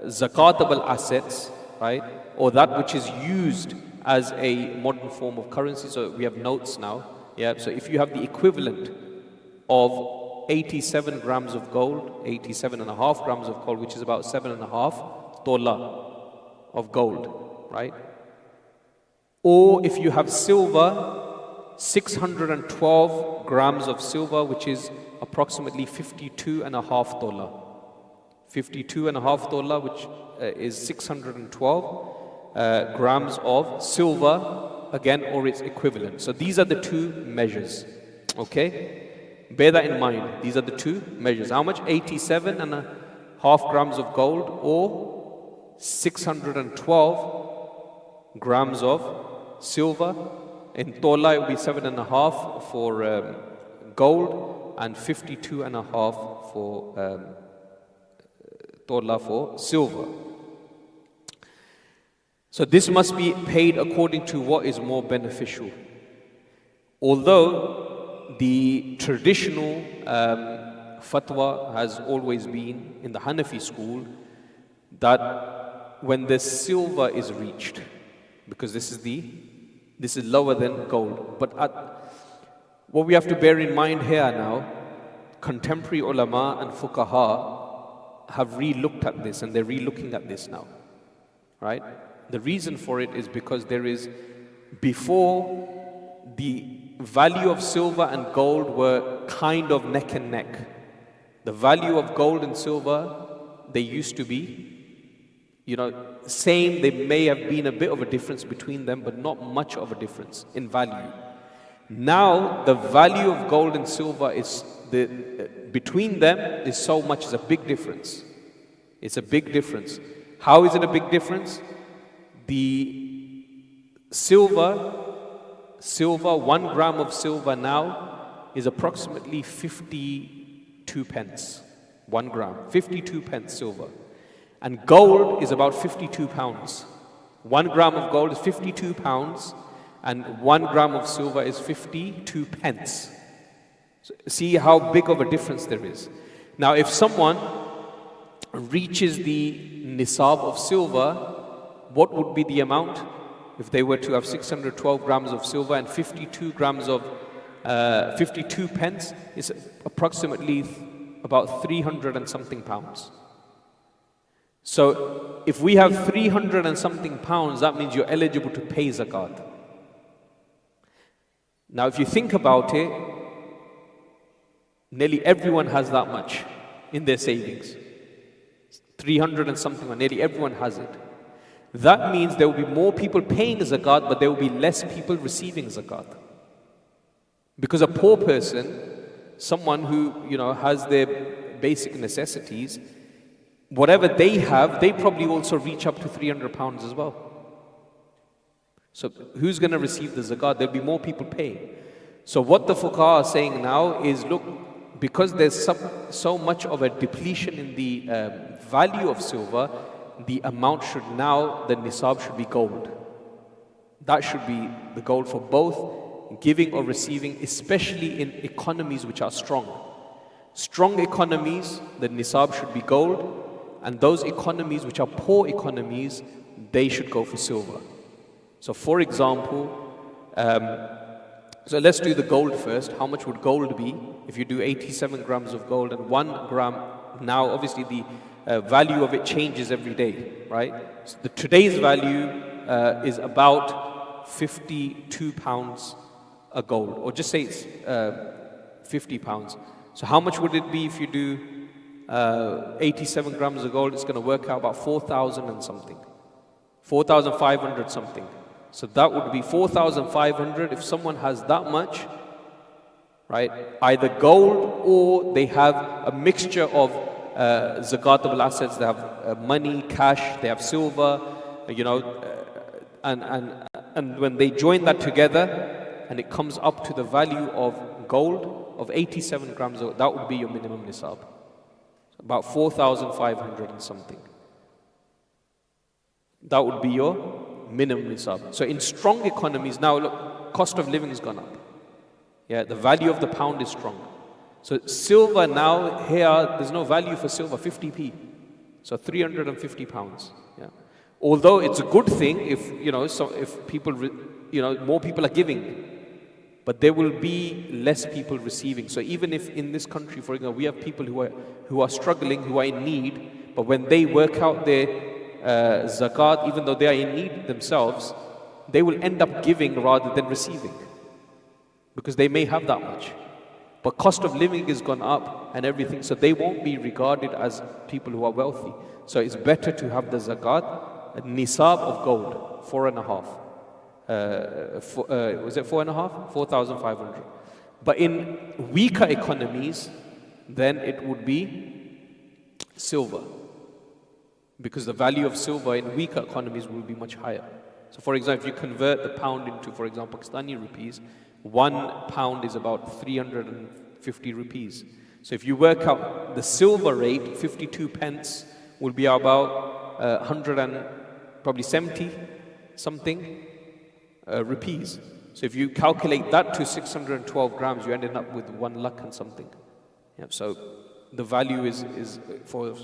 zakatable assets, right, or that which is used as a modern form of currency. So we have notes now. Yeah, so if you have the equivalent of 87 grams of gold, 87.5 grams of gold, which is about 7.5 tola of gold, right? Or if you have silver, 612 grams of silver, which is approximately 52.5 tola. 52.5 tola, which is 612 grams of silver, again, or its equivalent. So these are the two measures, okay? Bear that in mind. These are the two measures. How much? 87.5 grams of gold or 612 grams of silver. In tola, it will be 7.5 for gold and 52.5 for tola for silver. So this must be paid according to what is more beneficial. Although the traditional fatwa has always been in the Hanafi school that when the silver is reached, because this is lower than gold. But what we have to bear in mind here now, contemporary ulama and fuqaha have re-looked at this, and they're re-looking at this now, right? The reason for it is because there is, before, the value of silver and gold were kind of neck and neck. The value of gold and silver, they used to be, same. There may have been a bit of a difference between them, but not much of a difference in value. Now, the value of gold and silver is between them is so much. It's a big difference. It's a big difference. How is it a big difference? The silver, 1 gram of silver now is approximately 52 pence. 1 gram, 52 pence silver. And gold is about 52 pounds. 1 gram of gold is 52 pounds, and 1 gram of silver is 52 pence. So see how big of a difference there is. Now, if someone reaches the nisab of silver, what would be the amount? If they were to have 612 grams of silver and 52 grams of 52 pence, is approximately about 300 and something pounds. So if we have 300 and something pounds, that means you're eligible to pay zakat. Now if you think about it, nearly everyone has that much in their savings. 300 and something, nearly everyone has it. That means there will be more people paying zakat, but there will be less people receiving zakat. Because a poor person, someone who has their basic necessities, whatever they have, they probably also reach up to 300 pounds as well. So who's going to receive the zakat? There'll be more people paying. So what the fuqaha are saying now is, look, because there's so much of a depletion in the value of silver, the amount should now, the nisab should be gold. That should be the gold for both giving or receiving, especially in economies which are strong. Strong economies, the nisab should be gold. And those economies which are poor economies, they should go for silver. So for example, so let's do the gold first. How much would gold be if you do 87 grams of gold and 1 gram? Now obviously the value of it changes every day, right? So today's value is about 52 pounds a gold, or just say it's 50 pounds. So how much would it be if you do 87 grams of gold? It's going to work out about 4,000 and something. 4,500 something. So that would be 4,500 if someone has that much, right? Either gold or they have a mixture of zakatable assets. They have money, cash, they have silver, and when they join that together and it comes up to the value of gold of 87 grams, that would be your minimum nisab. About 4,500 and something. That would be your minimum nisab. So in strong economies, now look, cost of living has gone up. Yeah, the value of the pound is strong. So silver now, here, there's no value for silver, 50p. So 350 pounds. Yeah. Although it's a good thing if, if people, more people are giving, but there will be less people receiving. So even if in this country, for example, we have people who are struggling, who are in need, but when they work out their zakat, even though they are in need themselves, they will end up giving rather than receiving, because they may have that much. But cost of living has gone up and everything, so they won't be regarded as people who are wealthy. So it's better to have the zakat, a nisab of gold, 4.5. Was it 4.5? 4,500. But in weaker economies, then it would be silver, because the value of silver in weaker economies will be much higher. So for example, if you convert the pound into, for example, Pakistani rupees, 1 pound is about 350 rupees. So if you work out the silver rate, 52 pence will be about 170 something rupees. So if you calculate that to 612 grams, you ended up with 1 lakh and something. Yeah, so the value is for a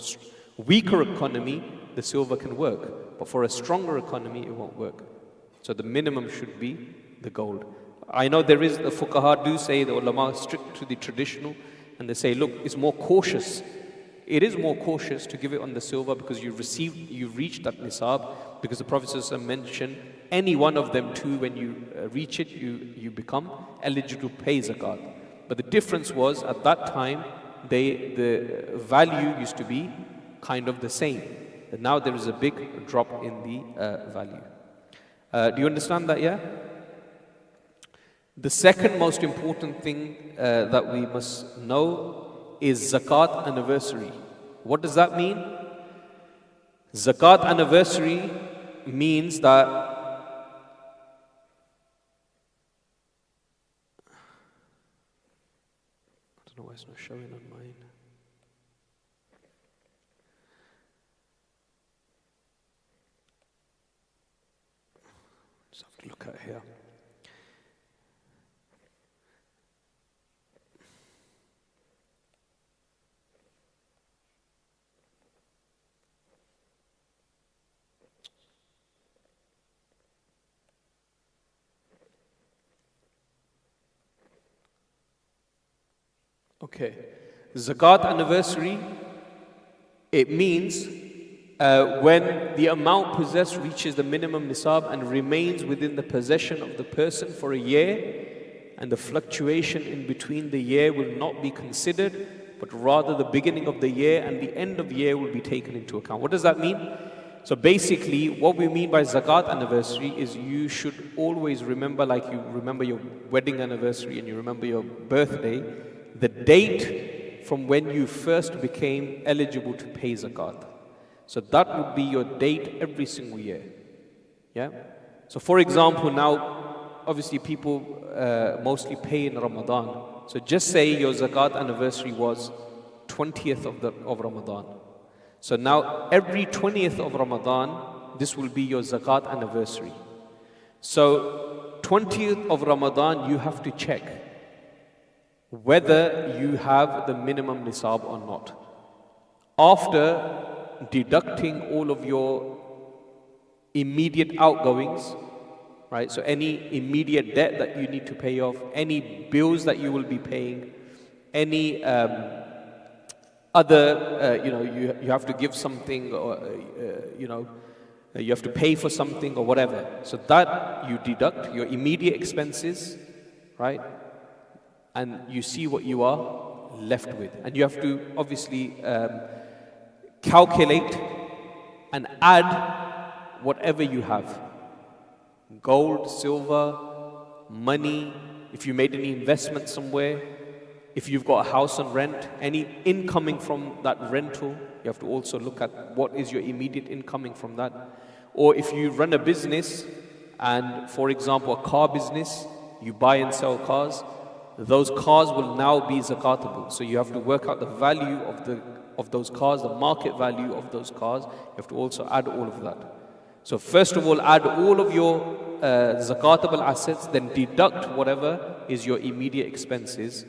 weaker economy, the silver can work. But for a stronger economy, it won't work. So the minimum should be the gold. I know the fuqaha do say, the ulama strict to the traditional, and they say, look, it's more cautious. It is more cautious to give it on the silver because you've reached that nisab, because the Prophet ﷺ mentioned any one of them too, when you reach it, you become eligible to pay zakat. But the difference was, at that time, the value used to be kind of the same. And now there is a big drop in the value. Do you understand that, yeah? The second most important thing that we must know is Zakat anniversary. What does that mean? Zakat anniversary means that I don't know why it's not showing on mine. Just have to look at here. Okay, Zakat anniversary, it means when the amount possessed reaches the minimum nisab and remains within the possession of the person for a year, and the fluctuation in between the year will not be considered, but rather the beginning of the year and the end of the year will be taken into account. What does that mean? So basically, what we mean by Zakat anniversary is you should always remember, like you remember your wedding anniversary and you remember your birthday, the date from when you first became eligible to pay zakat. So that would be your date every single year. Yeah? So for example, now, obviously people mostly pay in Ramadan. So just say your zakat anniversary was 20th of Ramadan. So now every 20th of Ramadan, this will be your zakat anniversary. So 20th of Ramadan, you have to check whether you have the minimum nisab or not. After deducting all of your immediate outgoings, right? So any immediate debt that you need to pay off, any bills that you will be paying, any other, you have to give something, or you have to pay for something or whatever. So that you deduct your immediate expenses, right? And you see what you are left with. And you have to obviously calculate and add whatever you have. Gold, silver, money, if you made any investment somewhere, if you've got a house on rent, any incoming from that rental, you have to also look at what is your immediate incoming from that. Or if you run a business, and for example, a car business, you buy and sell cars, those cars will now be zakatable. So you have to work out the value of those cars, the market value of those cars. You have to also add all of that. So first of all, add all of your zakatable assets, then deduct whatever is your immediate expenses.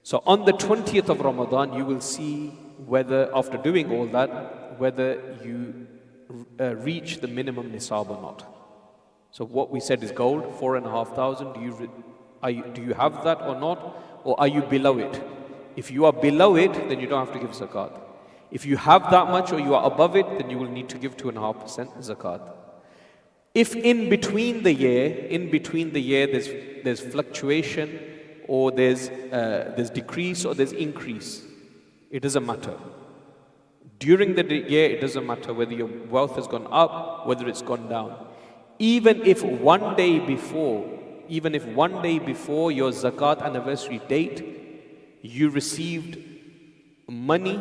So on the 20th of Ramadan, you will see whether, after doing all that, whether you reach the minimum nisab or not. So what we said is gold, 4,500. Do you have that or not? Or are you below it? If you are below it, then you don't have to give zakat. If you have that much or you are above it, then you will need to give 2.5% zakat. If in between the year there's fluctuation, or there's decrease or there's increase, it doesn't matter. During the year, it doesn't matter whether your wealth has gone up, whether it's gone down. Even if one day before your zakat anniversary date, you received money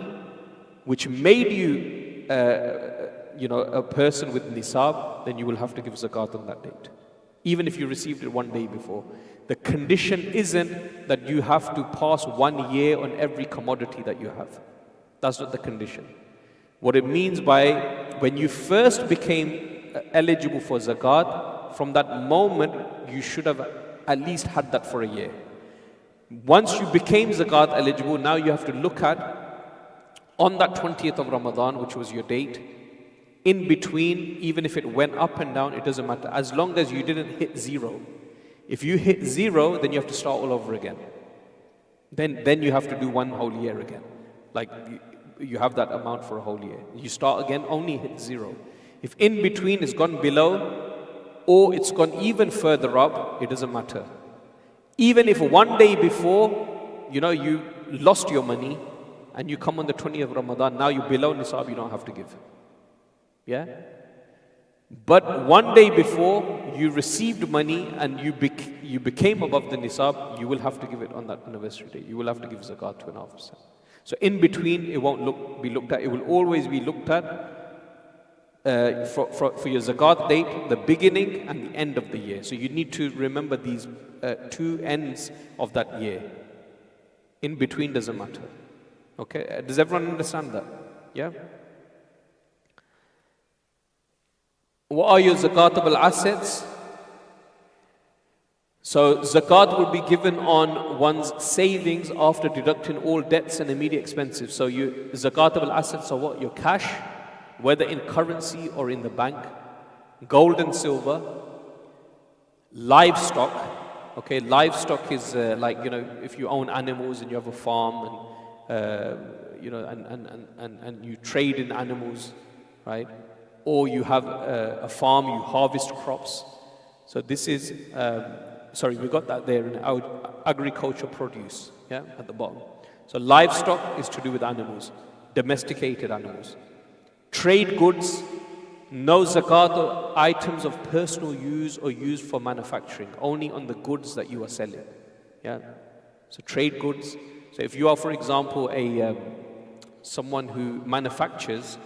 which made you, a person with nisab, then you will have to give zakat on that date. Even if you received it one day before. The condition isn't that you have to pass 1 year on every commodity that you have. That's not the condition. What it means by when you first became eligible for zakat, from that moment you should have at least had that for a year. Once you became zakat eligible, now you have to look at, on that 20th of Ramadan, which was your date, in between, even if it went up and down, it doesn't matter, as long as you didn't hit zero. If you hit zero, then you have to start all over again. Then you have to do 1 whole year again. Like you have that amount for a whole year. You start again, only hit zero. If in between it's gone below, or it's gone even further up, it doesn't matter. Even if one day before, you lost your money, and you come on the 20th of Ramadan, now you're below nisab, you don't have to give. Yeah? But one day before you received money and you became above the nisab, you will have to give it on that anniversary day. You will have to give zakat 2.5%. So in between, it won't be looked at. It will always be looked at for your zakat date, the beginning and the end of the year. So you need to remember these two ends of that year. In between doesn't matter. Okay? Does everyone understand that? Yeah? What are your zakatable assets? So zakat will be given on one's savings after deducting all debts and immediate expenses. So your zakatable assets are what? Your cash, whether in currency or in the bank, gold and silver, livestock. Okay, livestock is if you own animals and you have a farm and and you trade in animals, right? Or you have a farm, you harvest crops. So this is, we got that there in our agriculture produce, yeah, at the bottom. So livestock is to do with animals, domesticated animals. Trade goods, no zakat or items of personal use or used for manufacturing, only on the goods that you are selling, yeah. So trade goods. So if you are, for example, someone who manufactures,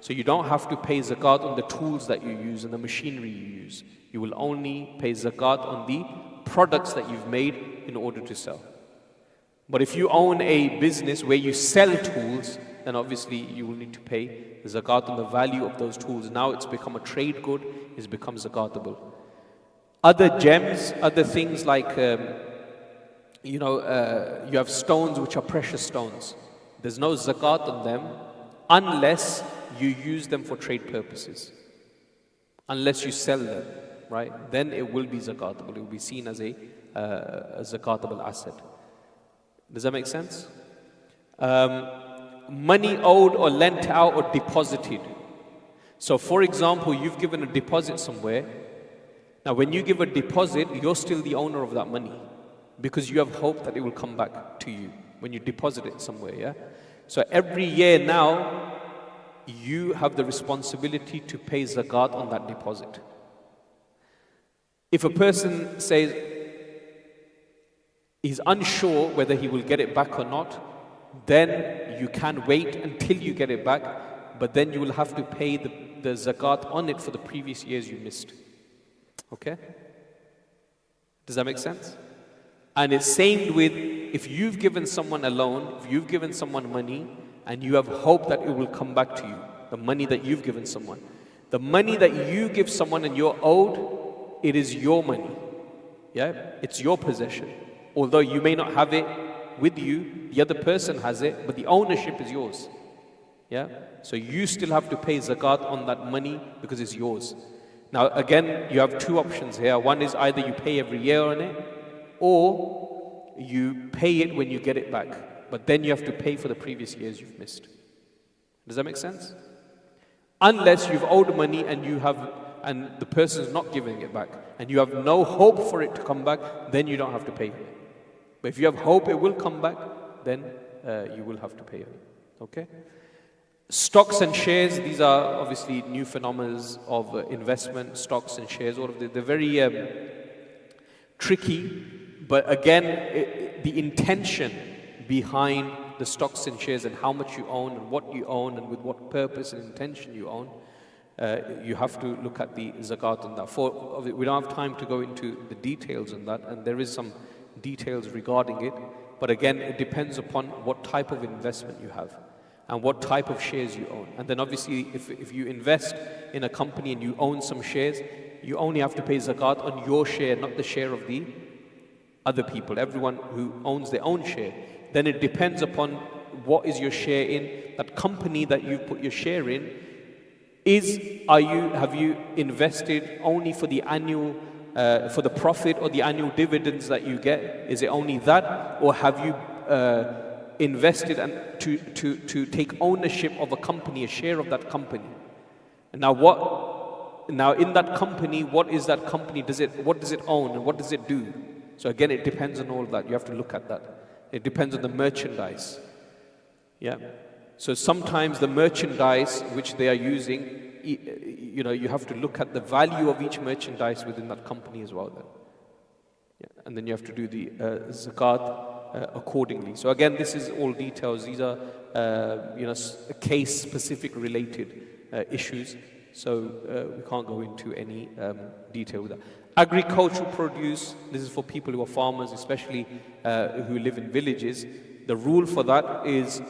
so you don't have to pay zakat on the tools that you use and the machinery you use. You will only pay zakat on the products that you've made in order to sell. But if you own a business where you sell tools, then obviously you will need to pay zakat on the value of those tools. Now it's become a trade good, it's become zakatable. Other gems, other things like, you have stones which are precious stones. There's no zakat on them unless you use them for trade purposes. Unless you sell them, right? Then it will be zakatable. It will be seen as a zakatable asset. Does that make sense? Money owed or lent out or deposited. So for example, you've given a deposit somewhere. Now when you give a deposit, you're still the owner of that money because you have hope that it will come back to you when you deposit it somewhere, yeah? So every year now, you have the responsibility to pay zakat on that deposit. If a person says he's unsure whether he will get it back or not, then you can wait until you get it back, but then you will have to pay the zakat on it for the previous years you missed. Okay? Does that make sense? And it's same with if you've given someone a loan, if you've given someone money, and you have hope that it will come back to you, the money that you've given someone. The money that you give someone and you're owed, it is your money. Yeah, it's your possession. Although you may not have it with you, the other person has it, but the ownership is yours. Yeah, so you still have to pay zakat on that money because it's yours. Now again, you have two options here. One is either you pay every year on it, or you pay it when you get it back. But then you have to pay for the previous years you've missed. Does that make sense? Unless you've owed money and the person is not giving it back, and you have no hope for it to come back, then you don't have to pay it. But if you have hope it will come back, then you will have to pay it. Okay? Stocks and shares, these are obviously new phenomena of investment, stocks and shares, all of they're very tricky, but again, the intention behind the stocks and shares and how much you own and what you own and with what purpose and intention you own, you have to look at the zakat on that. We don't have time to go into the details on that, and there is some details regarding it, but again, it depends upon what type of investment you have and what type of shares you own. And then obviously, if you invest in a company and you own some shares, you only have to pay zakat on your share, not the share of the other people, everyone who owns their own share. Then it depends upon what is your share in that company that you put your share in. Have you invested only for the annual, for the profit or the annual dividends that you get? Is it only that, or have you invested and to take ownership of a company, a share of that company? And now in that company, what is that company? What does it own and what does it do? So again, it depends on all that. You have to look at that. It depends on the merchandise. Yeah. So sometimes the merchandise which they are using, you have to look at the value of each merchandise within that company as well then. Yeah. And then you have to do the zakat accordingly. So again, this is all details. These are case-specific related issues. So we can't go into any detail with that. Agricultural produce, this is for people who are farmers, especially who live in villages. The rule for that is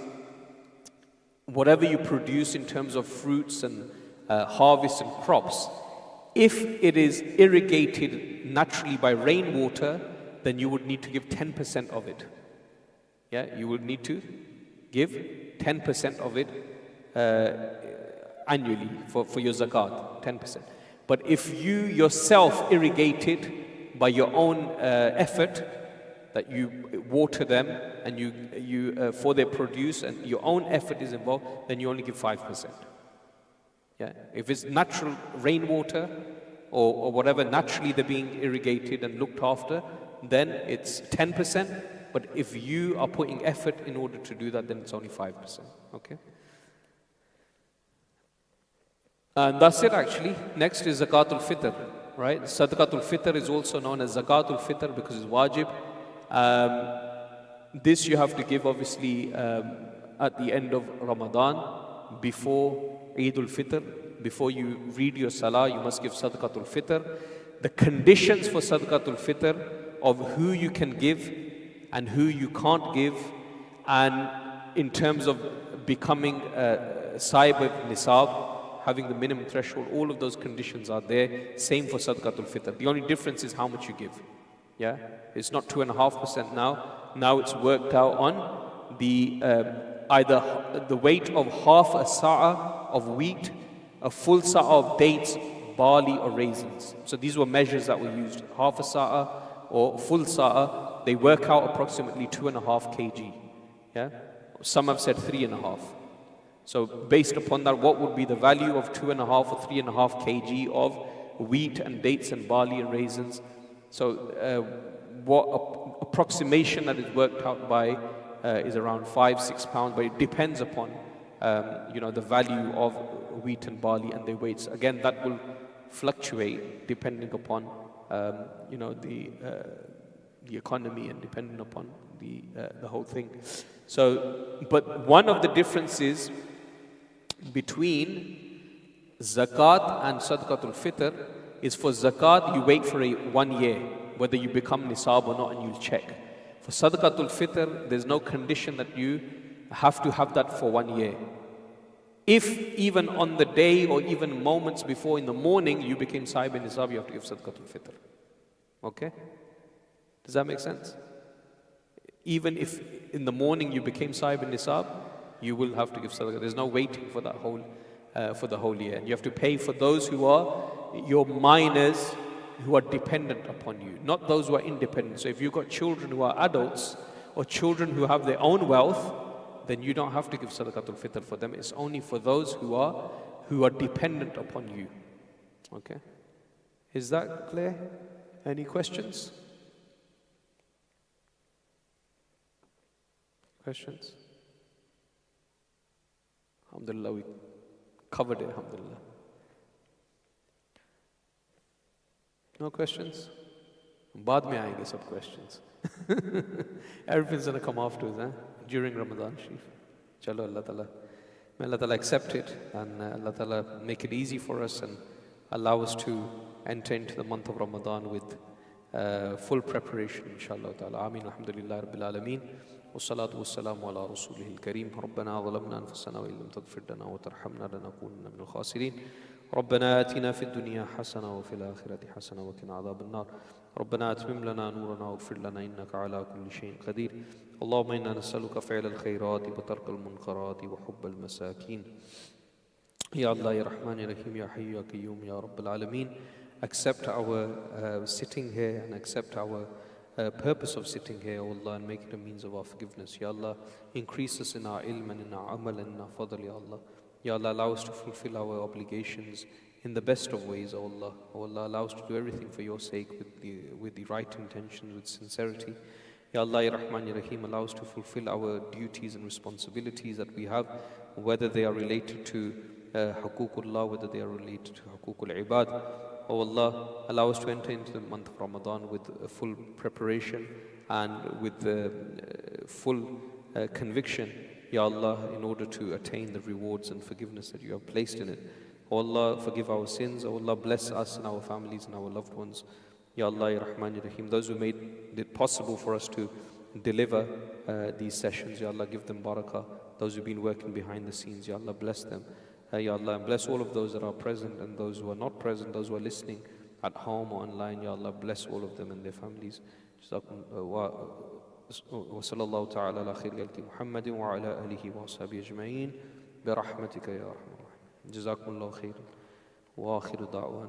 whatever you produce in terms of fruits and harvest and crops, if it is irrigated naturally by rainwater, then you would need to give 10% of it. Yeah, you would need to give 10% of it annually for your zakat, 10%. But if you yourself irrigate it by your own effort, that you water them and you for their produce and your own effort is involved, then you only give 5%. Yeah, if it's natural rainwater or whatever, naturally they're being irrigated and looked after, then it's 10%. But if you are putting effort in order to do that, then it's only 5%. Okay. And that's it actually. Next is Zakatul Fitr, right? Sadaqatul Fitr is also known as Zakatul Fitr because it's wajib. This you have to give obviously at the end of Ramadan, before Eidul Fitr, before you read your Salah, you must give Sadaqatul Fitr. The conditions for Sadaqatul Fitr of who you can give and who you can't give, and in terms of becoming Sahib Nisab, having the minimum threshold, all of those conditions are there. Same for Sadaqatul Fitr. The only difference is how much you give. Yeah, it's not 2.5% now. Now it's worked out on the either the weight of half a sa'a of wheat, a full sa'a of dates, barley or raisins. So these were measures that were used. Half a sa'a or full sa'a, they work out approximately 2.5 kg. Yeah, some have said 3.5. So based upon that, what would be the value of 2.5 or 3.5 kg of wheat and dates and barley and raisins? So what approximation that is worked out by is around 5-6 pounds, but it depends upon the value of wheat and barley and their weights. Again, that will fluctuate depending upon the economy and depending upon the whole thing. So, but one of the differences between Zakat and Sadaqatul Fitr is for Zakat, you wait for 1 year, whether you become Nisab or not, and you'll check. For Sadaqatul Fitr, there's no condition that you have to have that for 1 year. If even on the day or even moments before in the morning you became Sahib Nisab, you have to give Sadaqatul Fitr. Okay? Does that make sense? Even if in the morning you became Sahib Nisab, you will have to give sadaqah. There's no waiting for that for the whole year. And you have to pay for those who are your minors, who are dependent upon you, not those who are independent. So if you've got children who are adults or children who have their own wealth, then you don't have to give Sadaqatul Fitr for them. It's only for those who are dependent upon you. Okay? Is that clear? Any questions? Questions? Alhamdulillah, we covered it, alhamdulillah. No questions? Baad mein aayenge sab questions. Everything's going to come afterwards, during Ramadan Sharif. Chalo, Allah Ta'ala. May Allah Ta'ala accept it and Allah Ta'ala make it easy for us and allow us to enter into the month of Ramadan with full preparation, inshallah ta'ala. Ameen. Alhamdulillah Rabbil Alameen. والصلاة والسلام على رسوله الكريم. ربنا ظلمنا أنفسنا وإن لم تغفر لنا وترحمنا لنكونن من الخاسرين. ربنا آتنا في الدنيا حسنة وفي الآخرة حسنة وقنا عذاب النار. ربنا أتمم لنا نورنا واغفر لنا إنك على كل شيء قدير. اللهم إنا نسألك فعل الخيرات وترك المنكرات وحب المساكين. يا الله يا رحمن يا رحيم يا حي يا قيوم يا رب العالمين. Accept our sitting here and accept our purpose of sitting here, O Allah, and make it a means of our forgiveness. Ya Allah, increase us in our ilm and in our amal and in our fadl, Ya Allah. Ya Allah, allow us to fulfill our obligations in the best of ways, O Allah. O Allah, allow us to do everything for your sake with the right intentions, with sincerity. Ya Allah, Ya Rahman, Ya Rahim, allow us to fulfill our duties and responsibilities that we have, whether they are related to Huququllah, whether they are related to Huququl Ibad. O Allah, allow us to enter into the month of Ramadan with a full preparation and with full conviction, Ya Allah, in order to attain the rewards and forgiveness that you have placed in it. O Allah, forgive our sins. O Allah, bless us and our families and our loved ones. Ya Allah, Ya Rahman, Ya Rahim, those who made it possible for us to deliver these sessions, Ya Allah, give them barakah. Those who've been working behind the scenes, Ya Allah, bless them. Ya Allah, and bless all of those that are present and those who are not present, those who are listening at home or online. Ya Allah, bless all of them and their families. وصلى الله تعالى على خير خلق محمد وعلى آله وصحبه أجمعين برحمتك يا أرحم الراحمين. جزاكم الله خيرا وآخر دعوانا